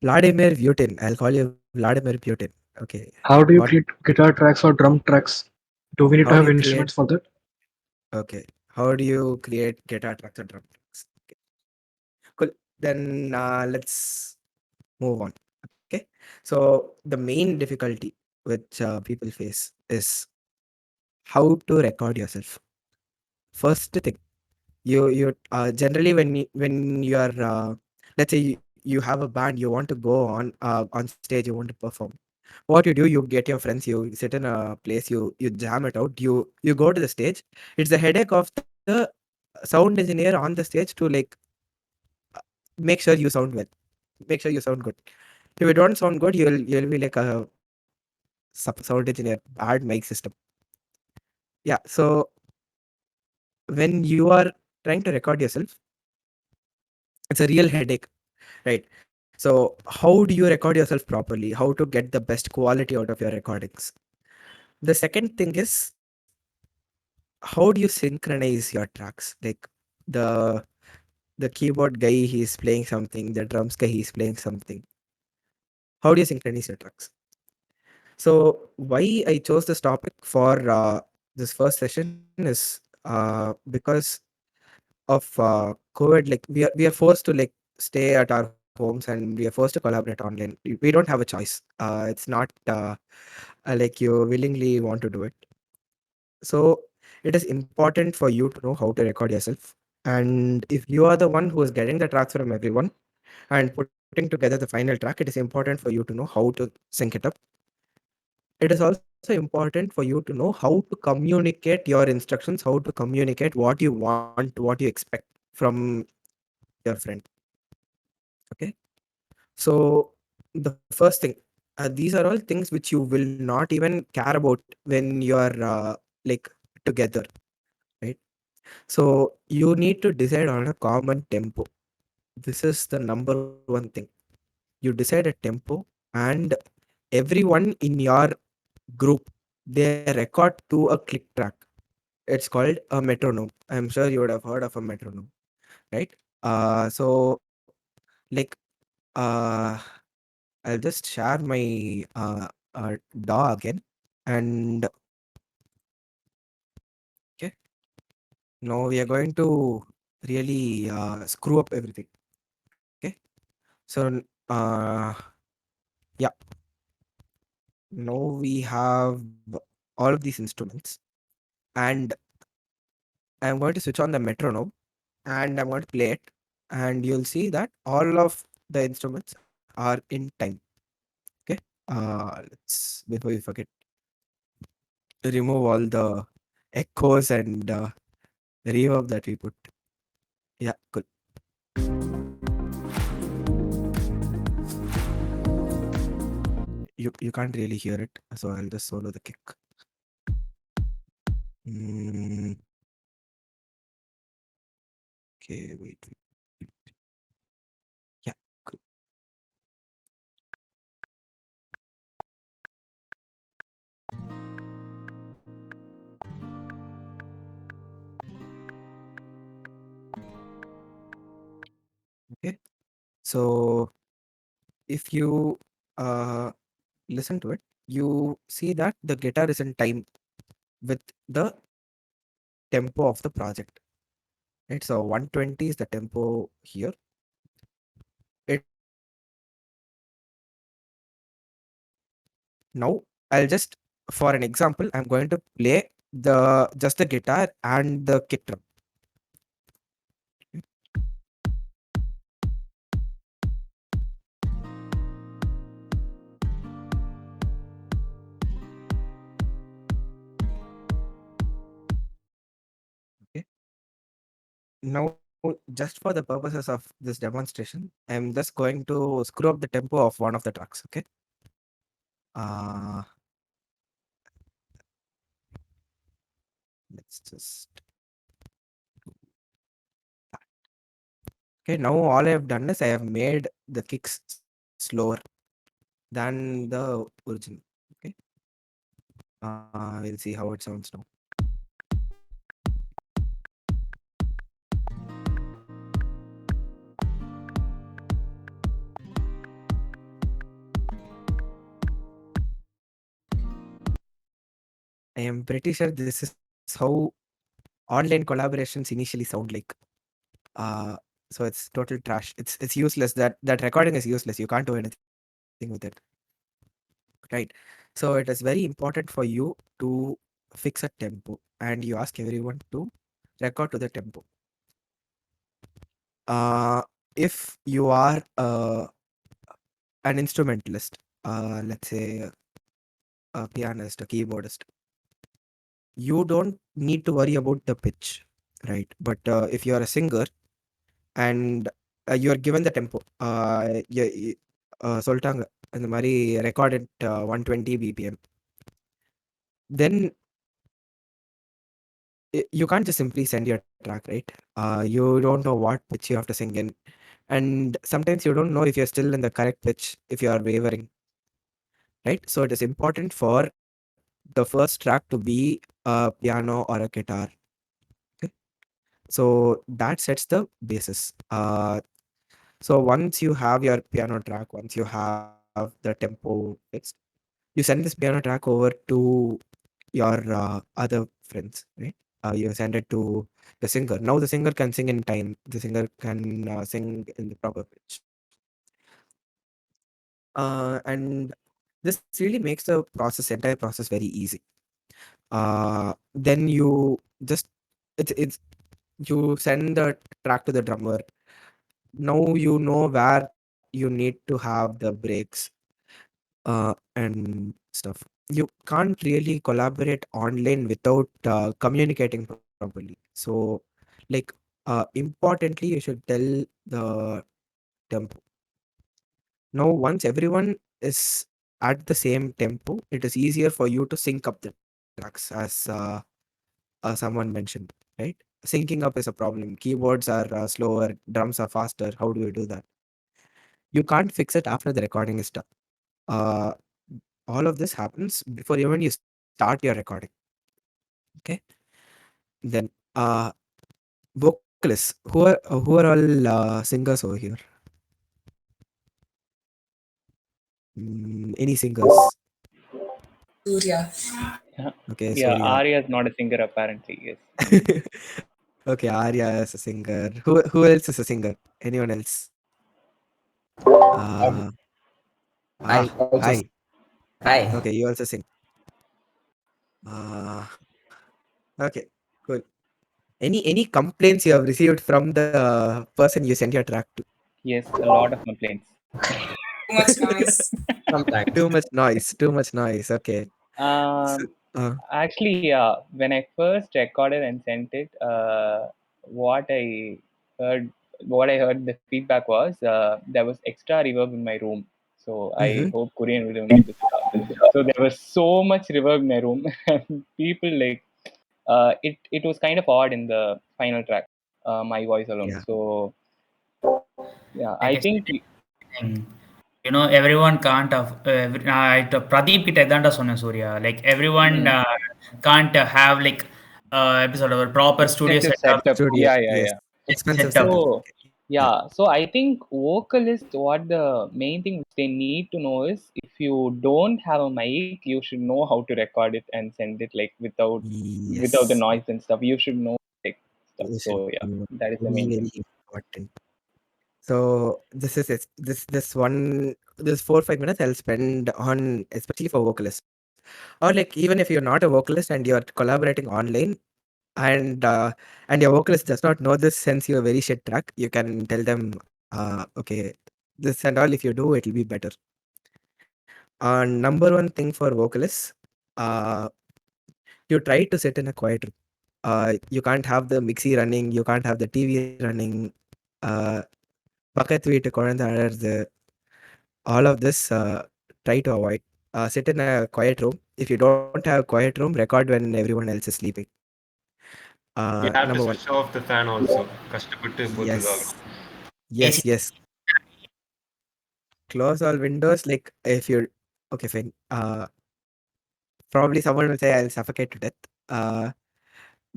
Vladimir Putin. I'll call you Vladimir Putin. Okay. How do you What? create guitar tracks or drum tracks? Do we need How to do have you create? instruments for that? Okay. How do you create guitar tracks and drum tracks? Okay. Cool. Then let's move on. Okay. So the main difficulty which people face is how to record yourself. First thing, you generally when you are let's say you have a band, you want to go on stage, you want to perform. What you do, you get your friends, you sit in a place, you jam it out, you go to the stage. It's the headache of the sound engineer on the stage to like make sure you sound well, make sure you sound good. If you don't sound good, you'll be like a sound engineer, bad mic system. Yeah, so when you are trying to record yourself, it's a real headache, right? So how do you record yourself properly? How to get the best quality out of your recordings? The second thing is, how do you synchronize your tracks? Like the the keyboard guy, he's playing something, the drums guy, he's playing something. How do you synchronize your tracks? So why I chose this topic for this first session is because of COVID. Like we are forced to like stay at our homes and we are forced to collaborate online. We don't have a choice. It's not like you willingly want to do it. So it is important for you to know how to record yourself. And if you are the one who is getting the tracks from everyone and putting together the final track, it is important for you to know how to sync it up. It is also important for you to know how to communicate your instructions, how to communicate what you want, what you expect from your friend. So the first thing, these are all things which you will not even care about when you are like together, right? So you need to decide on a common tempo. This is the number one thing. You decide a tempo, and everyone in your group, they record to a click track. It's called a metronome. I'm sure you would have heard of a metronome, right? So like uh I'll just share my DAW again, and okay, now we are going to really screw up everything. Okay, so yeah, now we have all of these instruments, and I'm going to switch on the metronome, and I'm going to play it, and you'll see that all of the instruments are in time. Okay, let's, before we forget, remove all the echoes and reverb that we put. Yeah, cool. You can't really hear it, so I'll just solo the kick. Mm, okay, wait. Yeah, cool. Okay, so if you uh, listen to it, you see that the guitar is in time with the tempo of the project. Right, so 120 is the tempo here. It's now I'll just, for an example, I'm going to play the just the guitar and the kick drum. Okay. Now, just for the purposes of this demonstration, I'm just going to screw up the tempo of one of the tracks. Okay. Uh, let's just okay. Now all I have done is I have made the kicks slower than the original. Okay. We'll see how it sounds now. I am pretty sure this is how online collaborations initially sound like. Uh, so it's total trash. It's useless. That recording is useless. You can't do anything with it, right? So it is very important for you to fix a tempo, and you ask everyone to record to the tempo. If you are an instrumentalist, let's say a pianist, a keyboardist, you don't need to worry about the pitch, right? But if you are a singer and you are given the tempo, சொல்லிட்டாங்க இந்த மாதிரி record at 120 BPM, then you can't just simply send your track, right? You don't know what pitch you have to sing in, and sometimes you don't know if you're still in the correct pitch if you are wavering, right? So it is important for the first track to be a piano or a guitar. Okay, so that sets the basis. So once you have your piano track, once you have the tempo fixed, you send this piano track over to your other friends, right? You send it to the singer. Now the singer can sing in time. The singer can sing in the proper pitch. And this really makes the entire process very easy. Then you just, it's you send the track to the drummer. Now you know where you need to have the breaks and stuff. You can't really collaborate online without communicating properly. So, like, importantly, you should tell the tempo. Now, once everyone is at the same tempo, it is easier for you to sync up the tracks, as someone mentioned, right? Syncing up is a problem. Keyboards are slower, drums are faster. How do you do that? You can't fix it after the recording is done. Uh, all of this happens before even you start your recording. Okay. Then vocalists. Who are all singers over here? Any singers? Surya. Okay, Yeah, Surya. Arya is not a singer apparently. Yes. Okay, Arya is a singer. Who else is a singer? Anyone else? Um, Uh, I also hi. hi. Okay, you also sing. Uh, okay, cool. Any complaints you have received from the person you sent your track to? Yes, a lot of complaints. Too much noise. Sometimes. Too much noise. Too much noise. Okay. So, Um, uh, Actually, when I first recorded and sent it, what I heard, what I heard, the feedback was there was extra reverb in my room. So I mhm. hope Korean will remember this stuff. So there was so much reverb in my room, and people like it was kind of odd in the final track, my voice alone. Yeah. So yeah, Like I I think said, thing. Everyone can't have Pradeep கிட்ட இதான்டா சொன்னேன் Surya like everyone can't have like எப்படி சொல்ற ஒரு proper studio extensive setup setup. Studio. Yeah, yeah, Yes. yeah. Expensive setup. setup. So Yeah. yeah, so I think vocalists, what the main thing which they need to know is if you don't have a mic, you should know how to record it and send it like without the Yes. noise and stuff. You should know like stuff. You So should yeah, know. that is the Very, main thing. very important. So this 4 or 5 minutes I'll spend on, especially for vocalists, or like even if you're not a vocalist and you're collaborating online, and your vocalist does not know this, sends you a very shit track, you can tell them, okay, this and all. If you do, it'll be better. Number one thing for vocalists, uh, you try to sit in a quiet room. You can't have the mixie running. You can't have the TV running. Uh, பக்கத்து வீட்டு குழந்தை அழறது, all of this, try to avoid. Sit in a quiet room. If you don't have a quiet room, record when everyone else is sleeping. You have Number to one. switch off the fan also. கஷ்டப்பட்டு போட்டுதான். Yes. Yes, yes. Close all windows. Like if you, okay, fine. Probably someone will say I'll suffocate to death.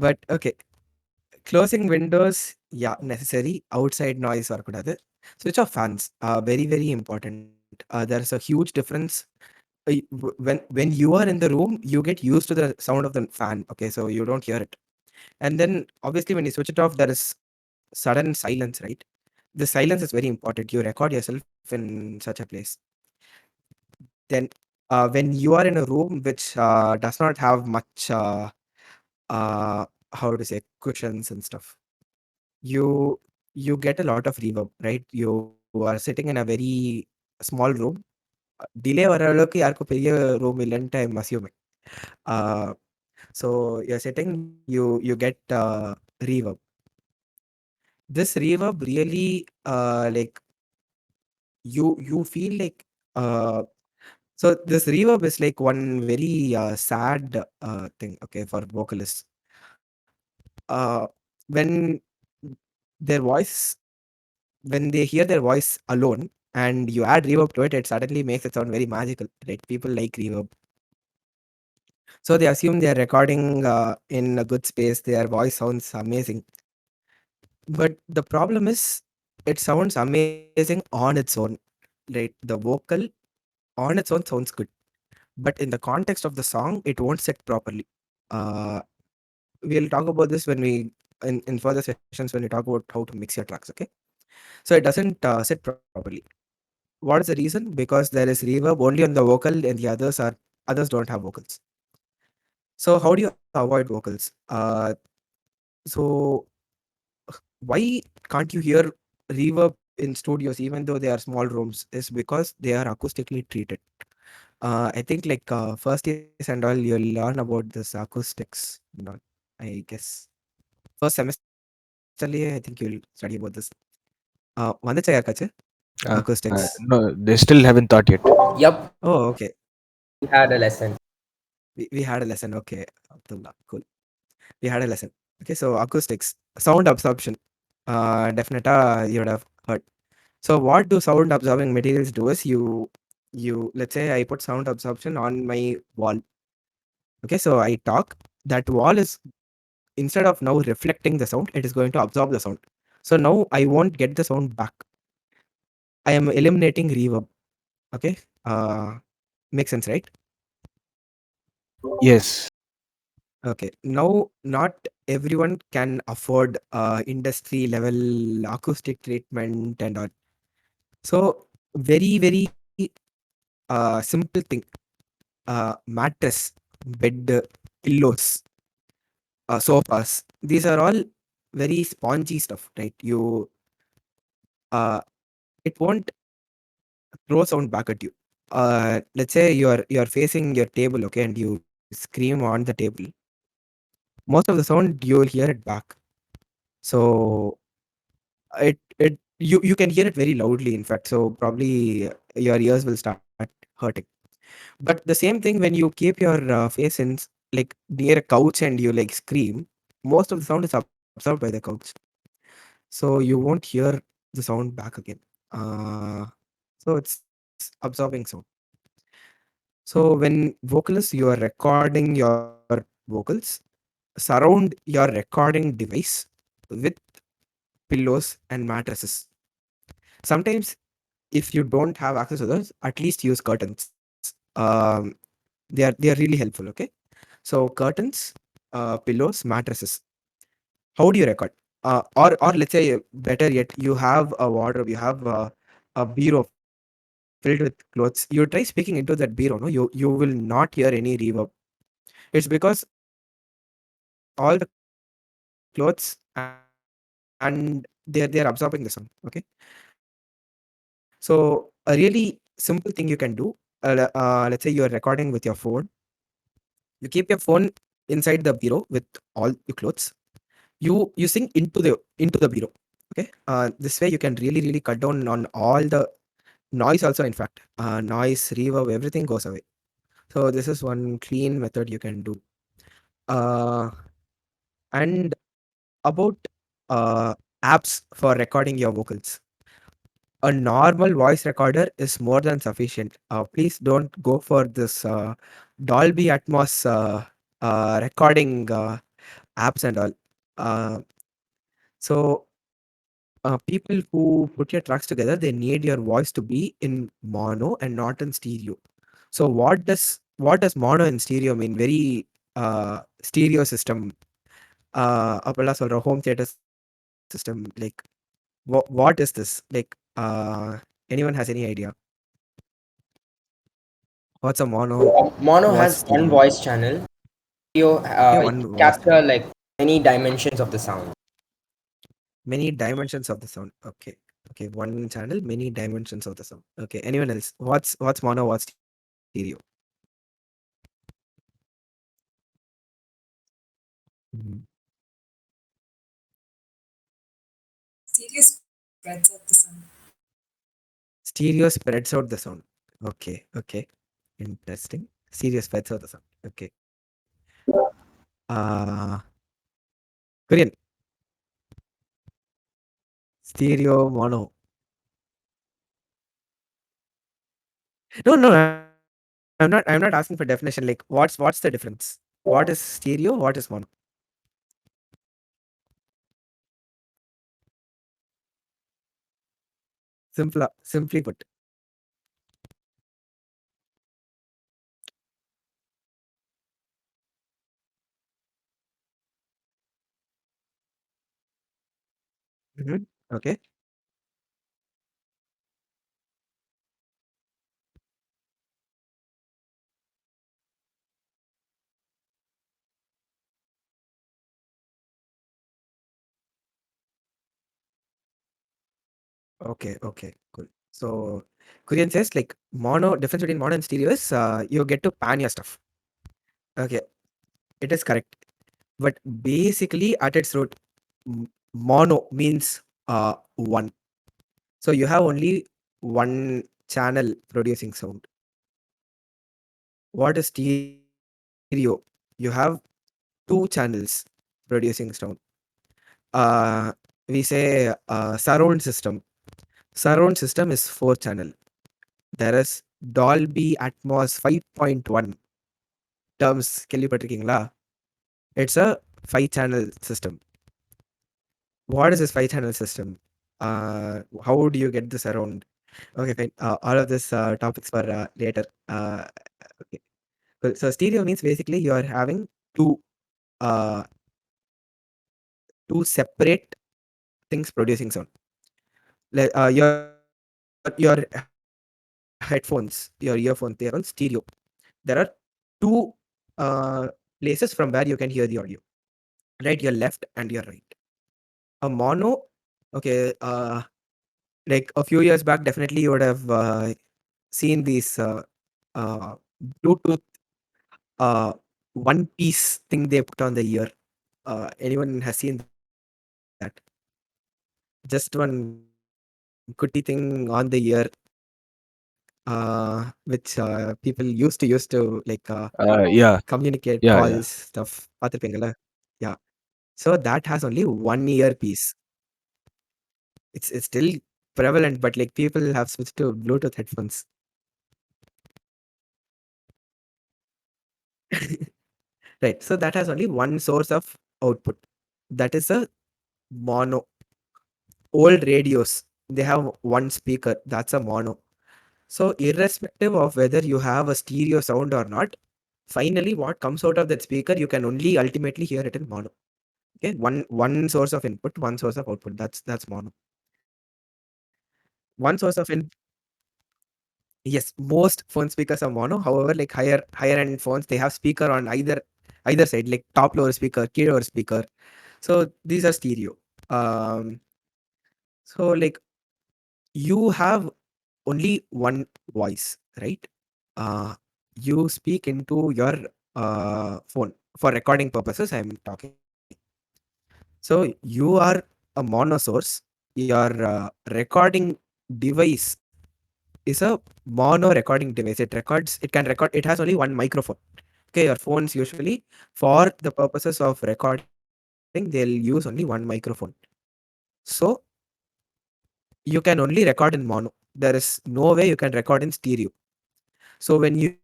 But okay, closing windows, yeah, necessary. Outside noise வரக்கூடாது. Switch off fans. Very, very important. There's a huge difference. When you are in the room, you get used to the sound of the fan. Okay, so you don't hear it. And then obviously when you switch it off, there is sudden silence, right? The silence is very important. You record yourself in such a place. Then when you are in a room which does not have much uh, how to say, cushions and stuff, you you get a lot of reverb, right? You are sitting in a very small room. Delay வர அளவுக்கு யாருக்கும் பெரிய room இல்லைன்ட்டு I'm assuming. Uh, so you're sitting, you get reverb. This reverb really like you feel like uh, so this reverb is like one very sad thing, okay, for vocalists. When their voice, when they hear their voice alone and you add reverb to it, it suddenly makes it sound very magical, right? People like reverb. So they assume they are recording in a good space, their voice sounds amazing. But the problem is, it sounds amazing on its own, right? The vocal on its own sounds good, but in the context of the song, it won't sit properly. Uh, we'll talk about this when in further sessions when we talk about how to mix your tracks. Okay, so it doesn't sit properly. What is the reason? Because there is reverb only on the vocal, and the others don't have vocals. So how do you avoid vocals? So why can't you hear reverb in studios even though they are small rooms? Is because they are acoustically treated. I think like first years and all, you'll learn about this acoustics and all, I guess. First semester, I think you'll study about this. வந்துச்சா யாருக்காச்சு? acoustics? No, they still haven't thought yet. Yep, Oh, okay. we had a lesson. We had a lesson. Okay, Abdullah, cool. We had a lesson. Okay, so acoustics, sound absorption. Definitely you would have heard. So what do sound absorbing materials do is you let's say I put sound absorption on my wall. Okay, so I talk. That wall is, instead of now reflecting the sound, it is going to absorb the sound. So now I won't get the sound back. I am eliminating reverb. Okay, makes sense, right? Yes. Okay. Now, not everyone can afford industry level acoustic treatment and all. So, very simple thing. Mattress, bed, pillows, sofas. These are all very spongy stuff, right? Uh, it won't throw sound back at you. Let's say you're facing your table, okay, and you scream on the table. Most of the sound you'll hear it back. So you can hear it very loudly, in fact. So probably your ears will start hurting. But the same thing when you keep your face in like near a couch and you like scream, most of the sound is absorbed by the couch. So you won't hear the sound back again. Uh, so it's absorbing sound. So when vocalists, you are recording your vocals, surround your recording device with pillows and mattresses. Sometimes if you don't have access to those, at least use curtains. They are really helpful. Okay, so curtains, pillows, mattresses. How do you record? Or let's say better yet, you have a wardrobe, you have a bureau filled with clothes. You try speaking into that bureau, no, you will not hear any reverb. It's because all the clothes and they're absorbing the sound. Okay, so a really simple thing you can do. Let's say you're recording with your phone. You keep your phone inside the bureau with all your clothes. You sing into the bureau. Okay, this way you can really cut down on all the noise also, in fact. Noise, reverb, everything goes away. So this is one clean method you can do. uh, and about uh, apps for recording your vocals. A normal voice recorder is more than sufficient. Please don't go for this Dolby Atmos recording apps and all. Uh, so people who put your tracks together, they need your voice to be in mono and not in stereo. So what does mono and stereo mean? Very stereo system. Apella சொல்ற home theater system. Like what is this? Like anyone has any idea? What's a mono? Mono What's has one stereo? voice channel. You Okay, one voice capture channel. like many dimensions of the sound. Many dimensions of the sound. Okay. Okay, one channel, many dimensions of the sound. Okay, anyone else? What's mono? What's stereo? Mhm. Stereo spreads out the sound. Stereo spreads out the sound. Okay, okay. Interesting. Stereo spreads out the sound. Okay. Uh Korean. Stereo mono. No, I'm not asking for definition. Like what's the difference? What is stereo? What is mono? Simply put. Mhm. Okay. Okay, okay, cool. So Korean says like mono, difference between mono and stereo is you get to pan your stuff. Okay, it is correct. But basically at its root, mono means one. So you have only one channel producing sound. What is stereo? You have two channels producing sound. Uh, we say surround system. Surround system is 4 channel. There is Dolby Atmos 5.1 terms கேள்விப்பட்டிருக்கீங்களா? It's a 5 channel system. What is this 5 channel system? How do you get this around? Okay, fine. All of this topics for later. Okay. So stereo means basically you are having two uh, two separate things producing sound. Your headphones, your earphones, they are on stereo. There are two places from where you can hear the audio, right? Your left and your right. A mono, okay, like a few years back, definitely you would have seen these uh, Bluetooth uh, one piece thing they put on the ear. Anyone has seen that? Just one kutty thing on the ear, which people used to like Yeah, communicate yeah, calls yeah. stuff. பார்த்திருப்பீங்கல்ல? Yeah. So that has only one earpiece. It's still prevalent, but like people have switched to Bluetooth headphones. Right. So that has only one source of output. That is a mono. Old radios, they have one speaker. That's a mono. So irrespective of whether you have a stereo sound or not, finally what comes out of that speaker, you can only ultimately hear it in mono. Okay, one source of input, one source of output. That's mono. One source of in Yes, most phone speakers are mono. However, like higher end phones, they have speaker on either side, like top lower speaker, key lower speaker. So these are stereo. Um, so like you have only one voice, right? Uh, you speak into your phone for recording purposes. I'm talking. So you are a mono source. Your recording device is a mono recording device. It records. It can record. It has only one microphone. Okay, your phones usually for the purposes of recording, they'll use only one microphone. So you can only record in mono. There is no way you can record in stereo. So when you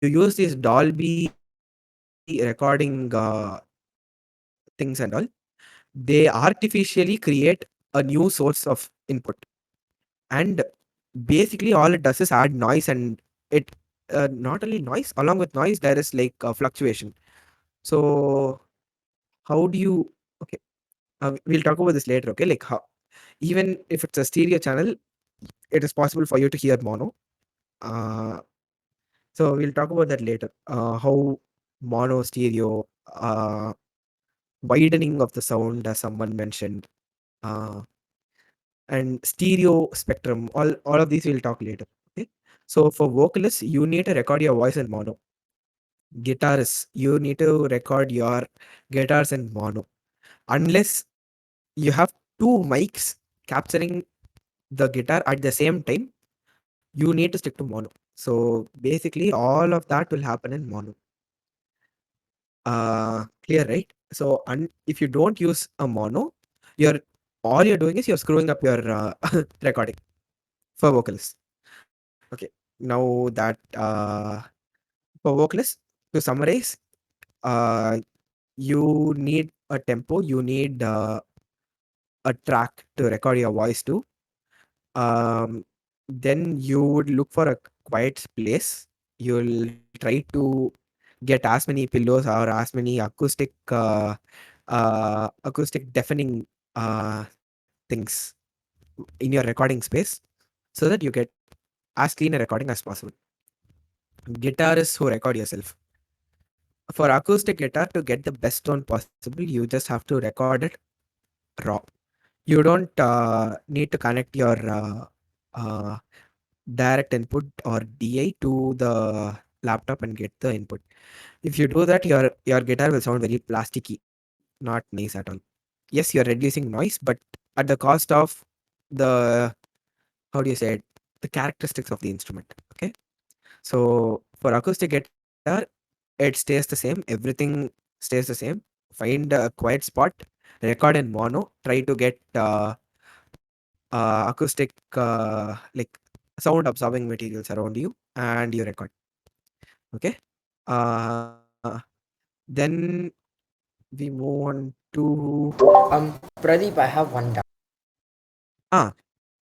use these Dolby recording things and all, they artificially create a new source of input. And basically all it does is add noise, and it not only noise, along with noise, there is like a fluctuation. So how do you, okay, we'll talk about this later, okay? Like how, even if it's a stereo channel, it is possible for you to hear mono. Uh, so we'll talk about that later. How mono stereo, widening of the sound, as someone mentioned, uh, and stereo spectrum. All of these we'll talk later. Okay. So for vocalists, you need to record your voice in mono. Guitarists, you need to record your guitars in mono. Unless you have two mics capturing the guitar at the same time, you need to stick to mono. So basically, all of that will happen in mono. Clear, right? So if you don't use a mono, you're all you're doing is you're screwing up your recording for vocalists. Okay, now that for vocalists, to summarize, uh, you need a tempo, you need a track to record your voice to. Um, then you would look for a quiet place. You'll try to get as many pillows or as many acoustic deafening things in your recording space, so that you get as clean a recording as possible. Guitarists who record yourself. For acoustic guitar, to get the best tone possible, you just have to record it raw. You don't need to connect your uh, direct input or DI to the laptop and get the input. If you do that, your guitar will sound very plasticky, not nice at all. Yes, you're reducing noise, but at the cost of the, how do you say it? the characteristics of the instrument. Okay, so for acoustic guitar, it stays the same. Everything stays the same. Find a quiet spot, record in mono. Try to get acoustic like sound absorbing materials around you, and you record. Okay. Uh, then we move on to Pradeep, I have one doubt. ah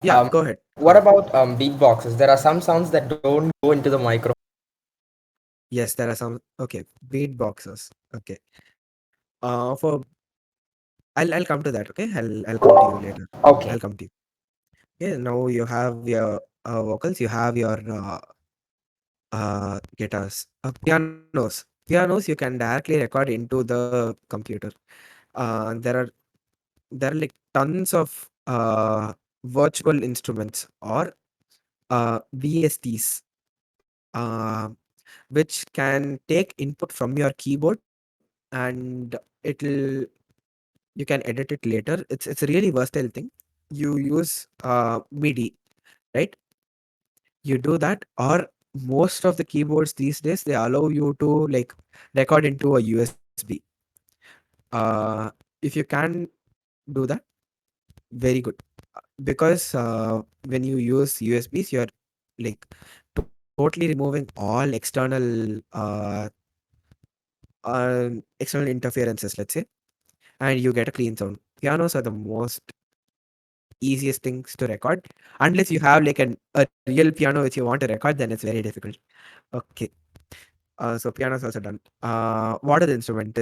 yeah. Um, Go ahead. Go what ahead. about beatboxes? There are some sounds that don't go into the microphone. Yes, there are some. Okay, beatboxers. Okay. For I'll come to that. Okay, I'll come to you later. I'll Okay. come to you. Okay. Now you have your vocals. You have your guitars, pianos. Pianos you can directly record into the computer. There are like tons of virtual instruments or VSTs, uh, which can take input from your keyboard, and it'll you can edit it later. It's a really versatile thing. You use MIDI, right? You do that, or most of the keyboards these days they allow you to like record into a USB. If you can do that, very good. Because when you use USBs, you're like totally removing all external interferences, let's say, and you get a clean sound. Pianos are the most easiest things to record, unless you have like a real piano which you want to record, then it's very difficult. Okay. So piano is also done. What other instrument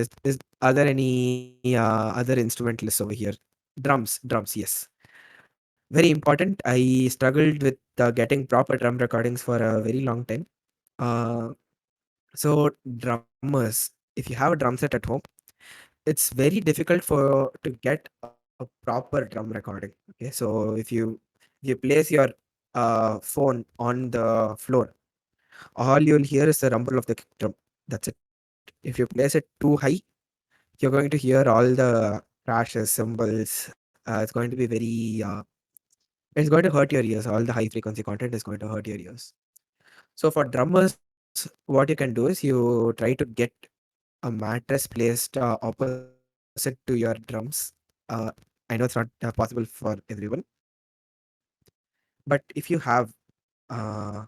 are there any other instrument lists over here? Drums, yes. Very important. I struggled with getting proper drum recordings for a very long time. Uh, so drummers, if you have a drum set at home, it's very difficult to get a proper drum recording. Okay, so if you place your phone on the floor, all you'll hear is the rumble of the kick drum. That's it. If you place it too high, you're going to hear all the crashes, cymbals. It's going to be very it's going to hurt your ears. All the high frequency content is going to hurt your ears. So for drummers, what you can do is you try to get a mattress placed opposite to your drums. Uh, I know it's not possible for everyone, but if you have uh,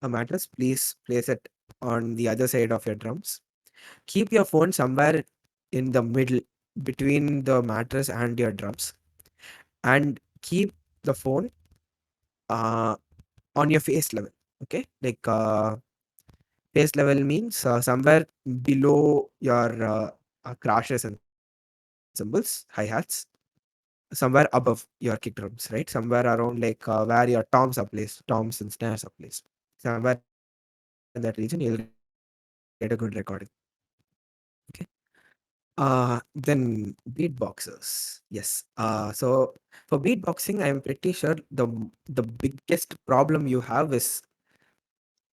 a mattress, please place it on the other side of your drums. Keep your phone somewhere in the middle between the mattress and your drums, and keep the phone uh, on your face level. Okay, like face level means somewhere below your crashes and cymbals, hi-hats, somewhere above your kick drums, right? Somewhere around like where your toms are placed, toms and snares are placed. Somewhere in that region, you'll get a good recording. Okay. Then beatboxers. Yes. So for beatboxing, I'm pretty sure the biggest problem you have is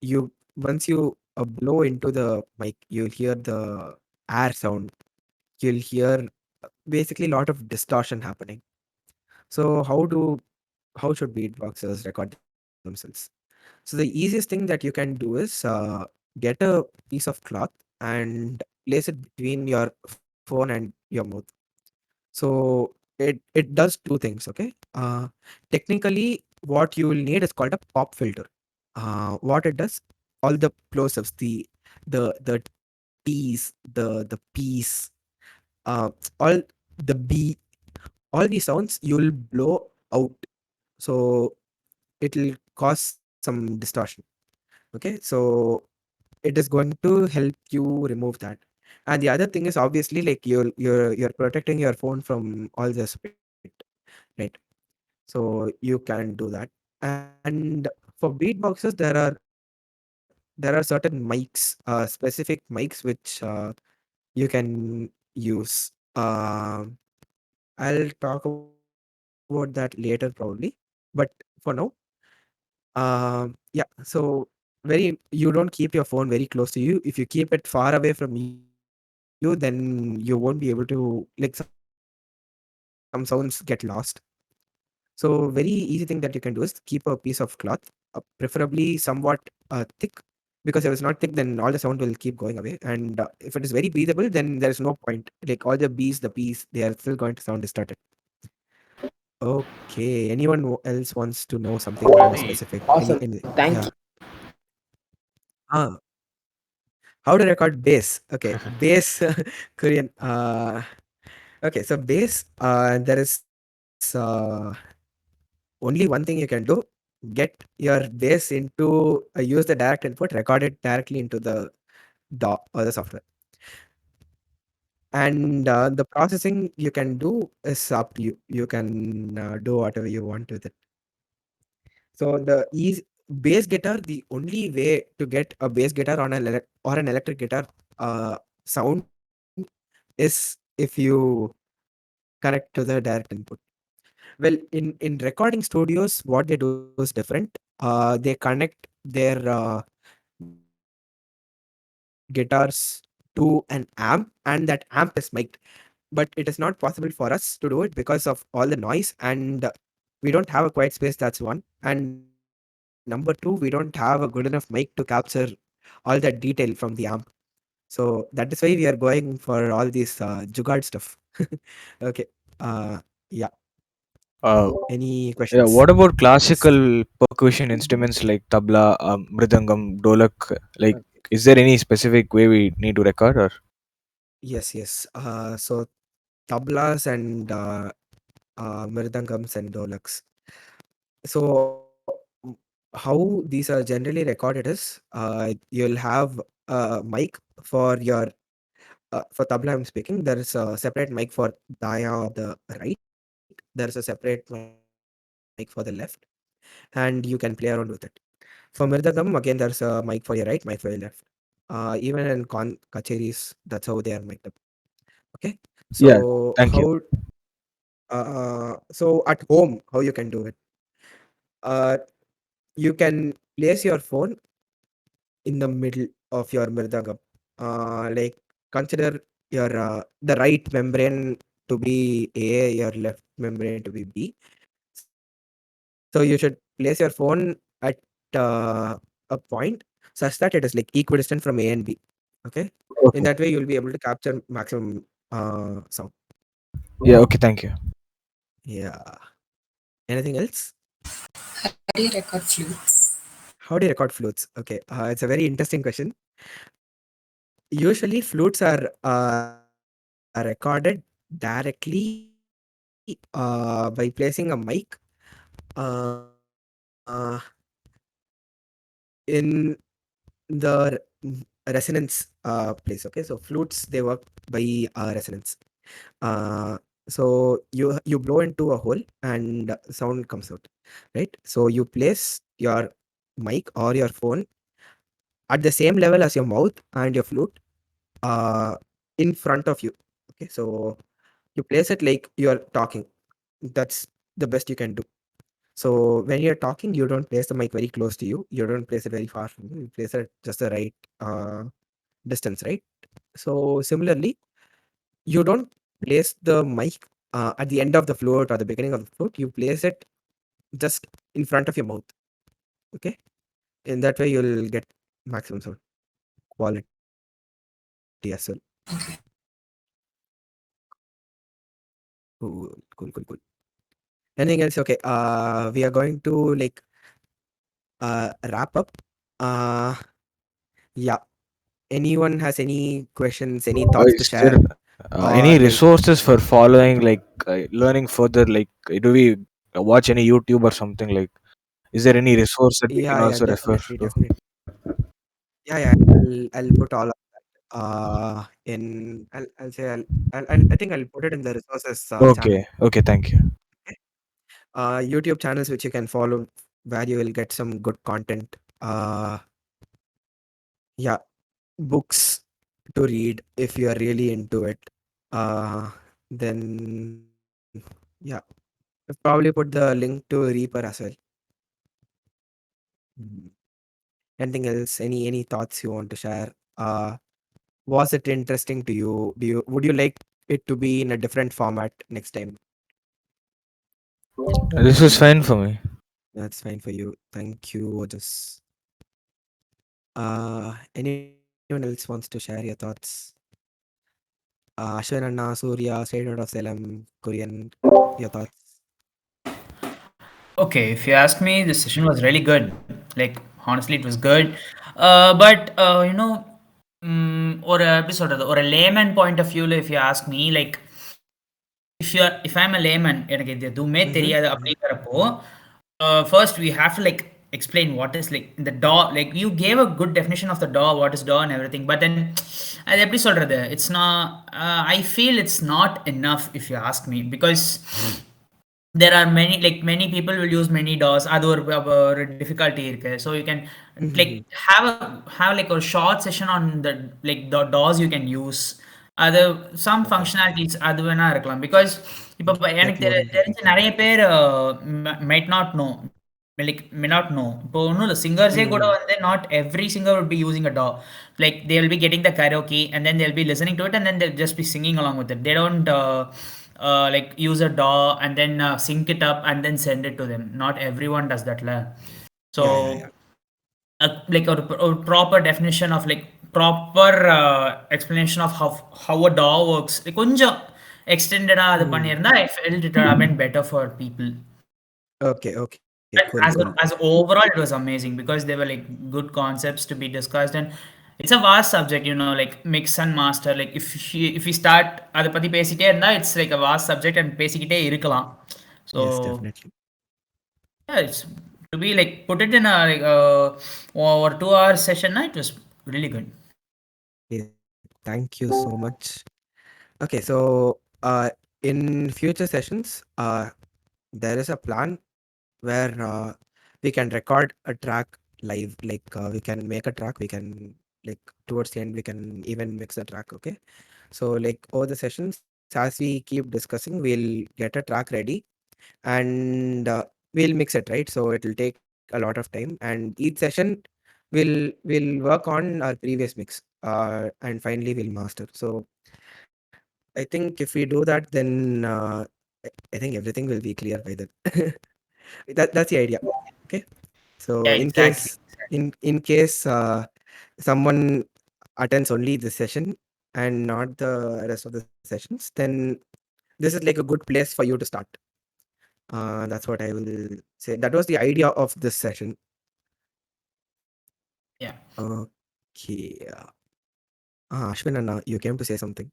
you once you blow into the mic, you'll hear the air sound. You'll hear basically a lot of distortion happening. So how should beatboxers record themselves? So the easiest thing that you can do is get a piece of cloth and place it between your phone and your mouth. So it does two things. Okay. Technically, what you will need is called a pop filter. What it does, all the plosives, the T's, the P's, all the B, all these sounds you'll blow out. So it'll cause some distortion. Okay, so it is going to help you remove that. And the other thing is obviously like you're protecting your phone from all the spit, right? So you can do that. And for beatboxers, there are certain mics, specific mics which you can use. I'll talk about that later probably, but for now, yeah. So very you don't keep your phone very close to you. If you keep it far away from you, then you won't be able to like some sounds get lost. So very easy thing that you can do is keep a piece of cloth, preferably somewhat thick, because if it's not thick, then all the sound will keep going away. And if it is very breathable, then there is no point. Like all the bees, the peas, they are still going to sound distorted. Okay. Anyone else wants to know something more Pradeep, specific? Awesome. Any Thank yeah. you. Ah, how to record bass? Okay, bass Korean. Okay, so bass. There is only one thing you can do: get your bass into use the direct input, record it directly into the DAW or the software, and the processing you can do is up to you. You can do whatever you want with it. So the easy bass guitar, the only way to get a bass guitar on or an electric guitar sound is if you connect to the direct input. Well, in recording studios, what they do is different. They connect their guitars to an amp, and that amp is mic'd. But it is not possible for us to do it because of all the noise, and we don't have a quiet space. That's one. And number two, we don't have a good enough mic to capture all that detail from the amp. So that is why we are going for all these jugaad stuff. Okay. Yeah. Uh, Any questions? yeah, what about Yes. classical percussion instruments like tabla, mridangam, dolak? Like, Okay. is there any specific way we need to record, or? Yes, yes. So tablas and mirdangams and dolaks. So how these are generally recorded is you'll have a mic for your for tabla I'm speaking. There is a separate mic for daya or the right. There is a separate mic for the left, and you can play around with it. For mirdangam, again, there's a mic for your right, mic for your left. Even in kacheris, that's how they are mic'd up. Okay. Yeah, So thank you. so at home, how you can do it? Uh, you can place your phone in the middle of your mirdangam. Like consider your the right membrane to be A, your left membrane to be B. So you should place your phone at a point such that it is like equidistant from A and B. Okay. In that way, you'll be Okay. able to capture maximum sound. Yeah, okay, thank you. Yeah. Anything else? How do you record flutes? How do you record flutes? Okay, it's a very interesting question. Usually, flutes are recorded directly by placing a mic uh, in the resonance place. Okay, so flutes they work by resonance. Uh, so you blow into a hole and sound comes out, right? So you place your mic or your phone at the same level as your mouth and your flute uh, in front of you. Okay, so you place it like you're talking. That's the best you can do. So when you're talking, you don't place the mic very close to you. You don't place it very far from you. You place it just the right distance, right? So similarly, you don't place the mic at the end of the flute or the beginning of the flute. You place it just in front of your mouth. Okay, in that way you'll get maximum sound quality as well. Cool, cool, cool, cool. Anything else? Okay. We are going to like wrap up. Uh, yeah. Anyone has any questions, any thoughts to Is there share, or any like resources for following, like learning further? Like, do we watch any YouTube or something? Like, is there any resource that we can yeah, also refer definitely, to? definitely. Yeah. I'll put all of that in. I'll say I think I'll put it in the resources channel. Okay, okay, thank you. Okay. YouTube channels which you can follow where you will get some good content. Yeah, books to read if you are really into it. Uh, then yeah, I've probably put the link to Reaper as well. Mm. Anything else? Any thoughts you want to share? Was it interesting to you? Would you like it to be in a different format next time? This is fine for me. That's fine for you. Thank you, Ojas. Anyone else wants to share your thoughts? Ashwin Anna, Surya, straight out of Salem, Korean, your thoughts? Okay, if you ask me, the session was really good. Like, honestly, it was good. But or a episode or a layman point of view, if you ask me, like, if I'm a layman, எனக்கு இது எதுவுமே Mm-hmm. தெரியாது அப்படிங்கிறப்போ, first we have to like explain what is like the DAW. Like you gave a good definition of the DAW, what is DAW and everything. But then, அது எப்படி சொல்றது? It's not. I feel it's not enough if you ask me, because there are many, like many people will use many DAWs. அது ஒரு difficulty இருக்கு. So you can like Mm-hmm. have like a short session on the like the DAWs you can use. அது some Okay. functionalities அது வேணா இருக்கலாம். Because இப்போ Get எனக்கு more into தெரிஞ்ச detail. நிறைய பேர் might not know, like may not know. இப்போ ஒன்றும் இல்லை, சிங்கர்ஸே கூட Mm-hmm. வந்து not every singer will be using a DAW. Like they will be getting the karaoke and then they'll be listening to it and then they'll just be singing along with it. They don't like use a DAW and then sync it up and then send it to them. Not everyone does that la. Yeah, yeah, So yeah. like a proper definition of like proper explanation of how a DAW works. Like கொஞ்சம் extended அது Mm. பண்ணியிருந்தா I felt it would have been better for people. Okay, okay, cool, But cool. as overall, it was amazing because they were like good concepts to be discussed, and it's a vast subject, you know, like mix and master. Like if we start அதை பத்தி பேசிட்டே இருந்தா, it's like a vast subject and பேசிக்கிட்டே இருக்கலாம். So Yes, definitely. yeah, it's to be like put it in a like over 2 hour session. Na, it was really good. Okay, thank you so much. Okay, so in future sessions, there is a plan where we can record a track live. Like we can make a track. We can like towards the end we can even mix the track. Okay, so like over the sessions, as we keep discussing, we'll get a track ready and we'll mix it, right? So it'll take a lot of time, and each session will work on our previous mix and finally we'll master. So I think if we do that, then I think everything will be clear by then. That's the idea. Okay, so Yeah, exactly. in case someone attends only this session and not the rest of the sessions, then this is like a good place for you to start. That's what I will say. That was the idea of this session. Yeah. Okay. Ashwin Anna, you came to say something.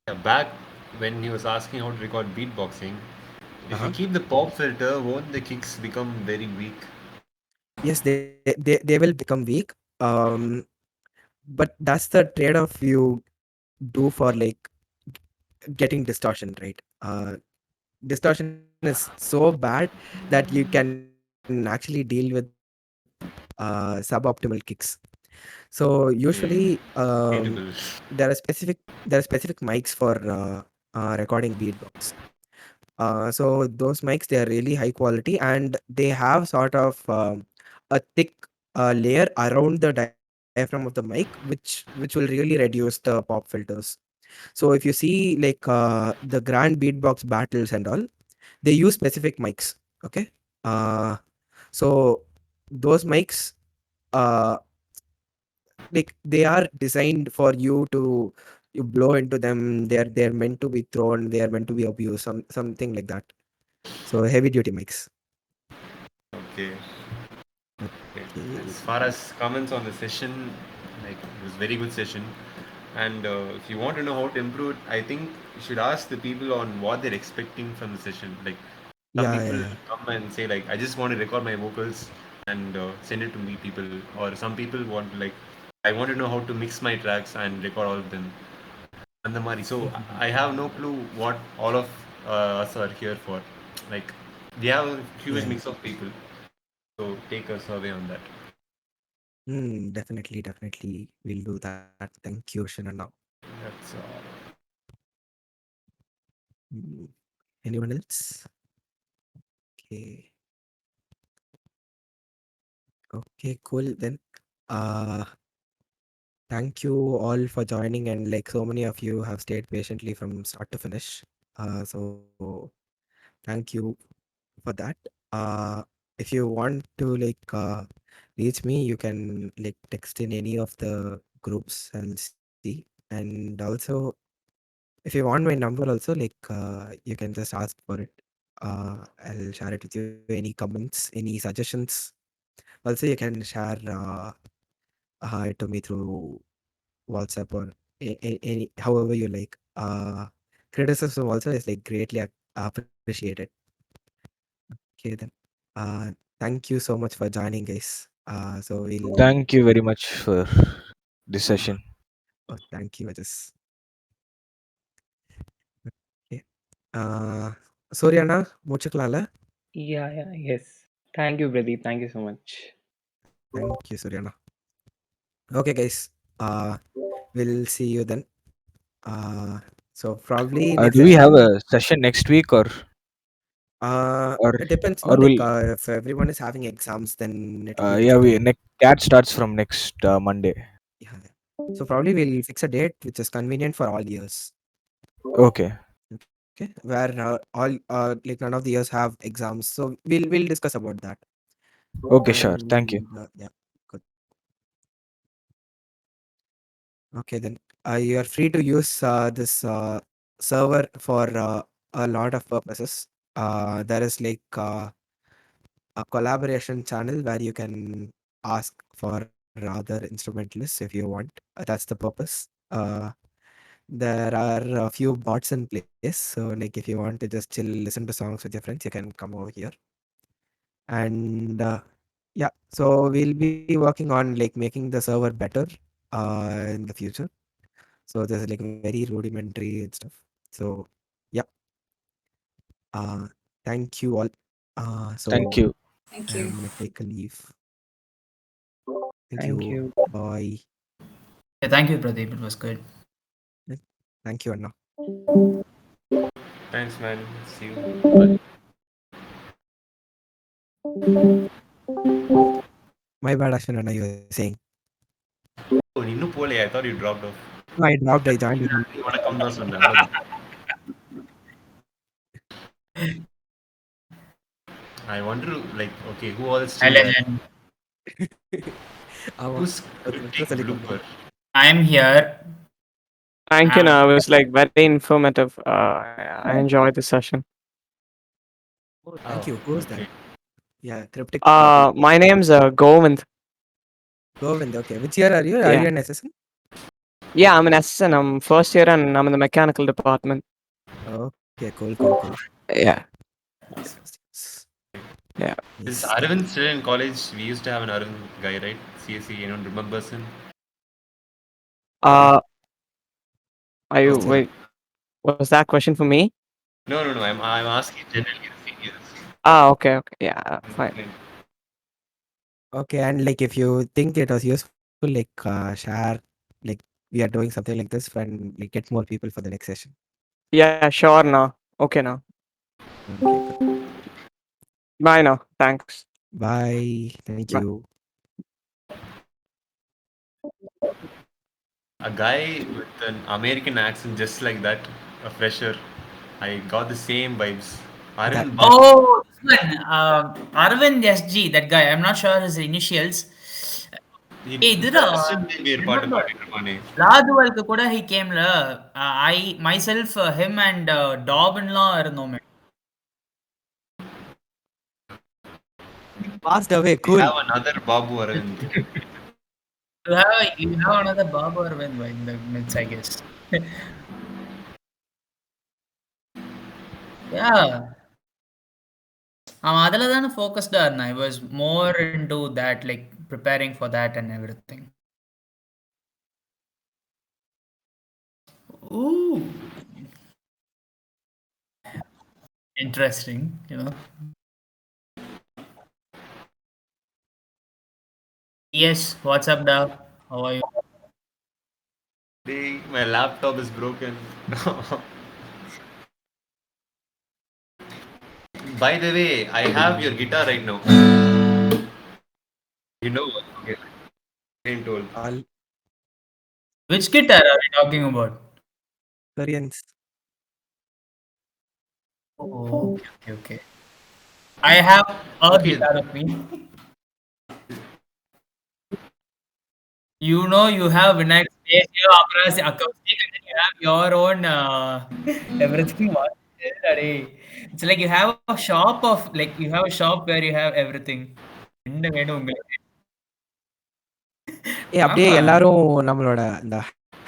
Yeah, back when he was asking how to record beatboxing, if you Uh-huh. keep the pop filter, won't the kicks become very weak? Yes, they will become weak. Um, but that's the trade-off you do for like getting distortion, right? Distortion is so bad that you can actually deal with suboptimal kicks. So usually Hateable. there are specific mics for recording beatbox. So those mics, they are really high quality and they have sort of a thick layer around the diaphragm of the mic, which will really reduce the pop filters. So if you see like the grand beatbox battles and all, they use specific mics. Okay, uh, so those mics, uh, like they are designed for you to you blow into them. They're meant to be thrown. They are meant to be abused. Something like that. So heavy duty mics. Okay. Okay. Okay. As far as comments on the session, like it was very good session. And if you want to know how to improve it, I think you should ask the people on what they're expecting from the session. Like some Yeah, people yeah, yeah. come and say like, I just want to record my vocals and send it to me people. Or some people want to like, I want to know how to mix my tracks and record all of them. And the Mari. So I have no clue what all of us are here for. Like we have a huge Yeah. mix of people. So take a survey on that. Definitely, definitely. We'll do that. Thank you, Shanana. That's Mm, Anyone else? Okay. Okay, cool. Then uh thank you all for joining, and like so many of you have stayed patiently from start to finish. So Thank you for that. Uh, if you want to reach me, you can like text in any of the groups. I'll see. And also, if you want my number, also you can just ask for it. I'll share it with you. Any comments, any suggestions. Also, you can share it to me through WhatsApp or any however you like. Criticism also is like greatly appreciated. Okay then. Uh, thank you so much for joining, guys. So we'll. Thank you very much for this Uh, session. oh, thank you. I just. Okay. Uh, Suryana, முடிச்சுக்கலாம்ல? Yeah, yes. Thank you, Pradeep. Thank you so much. Thank you, Suryana. Okay, guys. We'll see you then. Uh, so probably next Do we session. have a session next week, or It depends, no? or will If everyone is having exams, then it will be yeah, we difficult. next cat starts from next Monday. Yeah. So probably we'll fix a date which is convenient for all years. Okay. Okay, where all like none of the years have exams. So we'll discuss about that. Okay, sure. Thank you. And yeah, good. Okay, then you are free to use this server for a lot of purposes. There is a collaboration channel where you can ask for other instrumentalists if you want. That's the purpose. There are a few bots in place. So like if you want to just chill, listen to songs with your friends, you can come over here. And yeah, so we'll be working on like making the server better in the future. So there's like very rudimentary and stuff. So yeah, uh, thank you all. Thank So you. Thank you. I'm gonna take a leave. Thank Thank you. you. Bye. Yeah, thank you, Pradeep. It was good. Thank you, Anna. Thanks, man. See you. Bye. My bad, Ashwin, Anna, you were saying. Oh, இன்னும் போலையா? I thought you dropped off. No, I dropped. I joined it. வணக்கம் தான் சொன்னேன் அவ்வளவுதான். I wonder, like, okay, who all is Hi, still there? legend. ஆமா. Who's ஒருத்தர் scripting சொல்லிக் blooper? I'm here. Thank you. Now it was like very informative. I enjoyed the session. Oh, thank Oh, you. Who's that? okay. Yeah, cryptic. My name's Govind. Govind. Okay. Which year are you? Are Yeah, you an SSN? yeah. I'm an assistant. I'm first year and I'm in the mechanical department. Okay, cool. Yeah, Nice, nice. yeah. Is Nice. Arvind still in college? We used to have an Arvind guy, right? CSE, anyone remembers him? Uh, are you First year. wait? Was that question for me? No, no, no. I'm asking generally the seniors. Okay. Yeah, fine. Okay, and like if you think it was useful, share like we are doing something like this and like get more people for the next session. Yeah, sure. Now, okay. Now, Okay, good. bye. Now, thanks. Bye. Thank Bye. you. A guy with an American accent just like that, a fresher. I got the same vibes. That Arvind Babu. Oh, this one. Arvind SG, that guy. I'm not sure his initials. Hey, இதுடா Justin Bieber பாட்டு remember பாடிட்டு இருப்பானே. லாதுவல்க்கு கூட he came ல I myself him and Dobbinலாம் இருந்தோமே. passed away. We Cool. have another Babu Arvind. You have another Babu Arvind in the midst, I guess. Yeah. அவன் அதுல தானே ஃபோக்கஸ்டா இருந்தான். I was more into that, like preparing for that and everything. Ooh, interesting, you know. Yes, what's up, Dav? How are you? Hey, my laptop is broken. By the way, I have your guitar right now. You know what? Okay. Same told. All Which guitar are we talking about? Koreans. Oh, okay, okay. I have a Okay, guitar with me. You know, you have Vinayak stage, you have Abra's acoustic, and then you have your own everything. What is it, Ade? It's like you have a shop of like you have a shop where you have everything. என்ன வேணும் உங்களுக்கு? அப்படியே ஆமா. எல்லாரும் நம்மளோட இந்த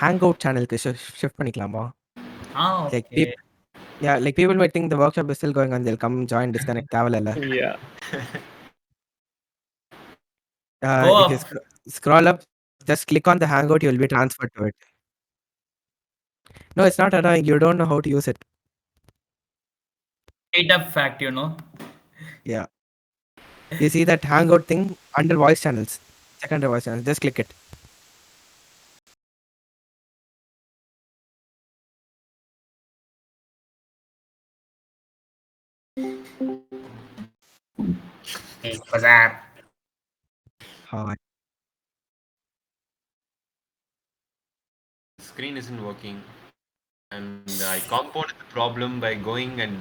hang out சேனலுக்கு shift பண்ணிக்கலாமா? Like Okay. yeah, like people might think the workshop is still going on. They'll come join, disconnect. தேவையில்ல. Yeah. Go If you up. scroll up, just click on the hangout. You'll be transferred to it. No, it's not annoying. You don't know how to use it. Straight up fact, you know. Yeah. You see that hangout thing under voice channels. Check under voice channels. Just click it. Hey, what's up? Hi. screen isn't working, and I compounded the problem by going and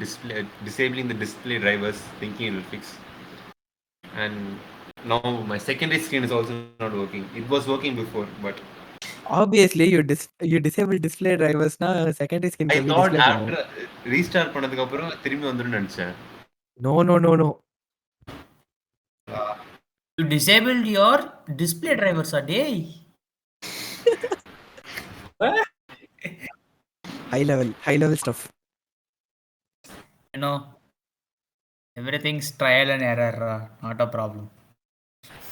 disabling the display drivers, thinking it will fix. And now my secondary screen is also not working. It was working before, but Obviously, you disable display drivers na secondary screen I எப்படி thought display after பண்ணும்? restart பண்ணதுக்கு அப்புறம் திரும்பி வந்துடும் நினைச்சேன். No, no, no, no. You disabled your display drivers a day. High level stuff. You know, everything's trial and error, not a problem.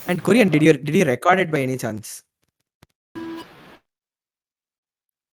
And Korean, did you record it by any chance?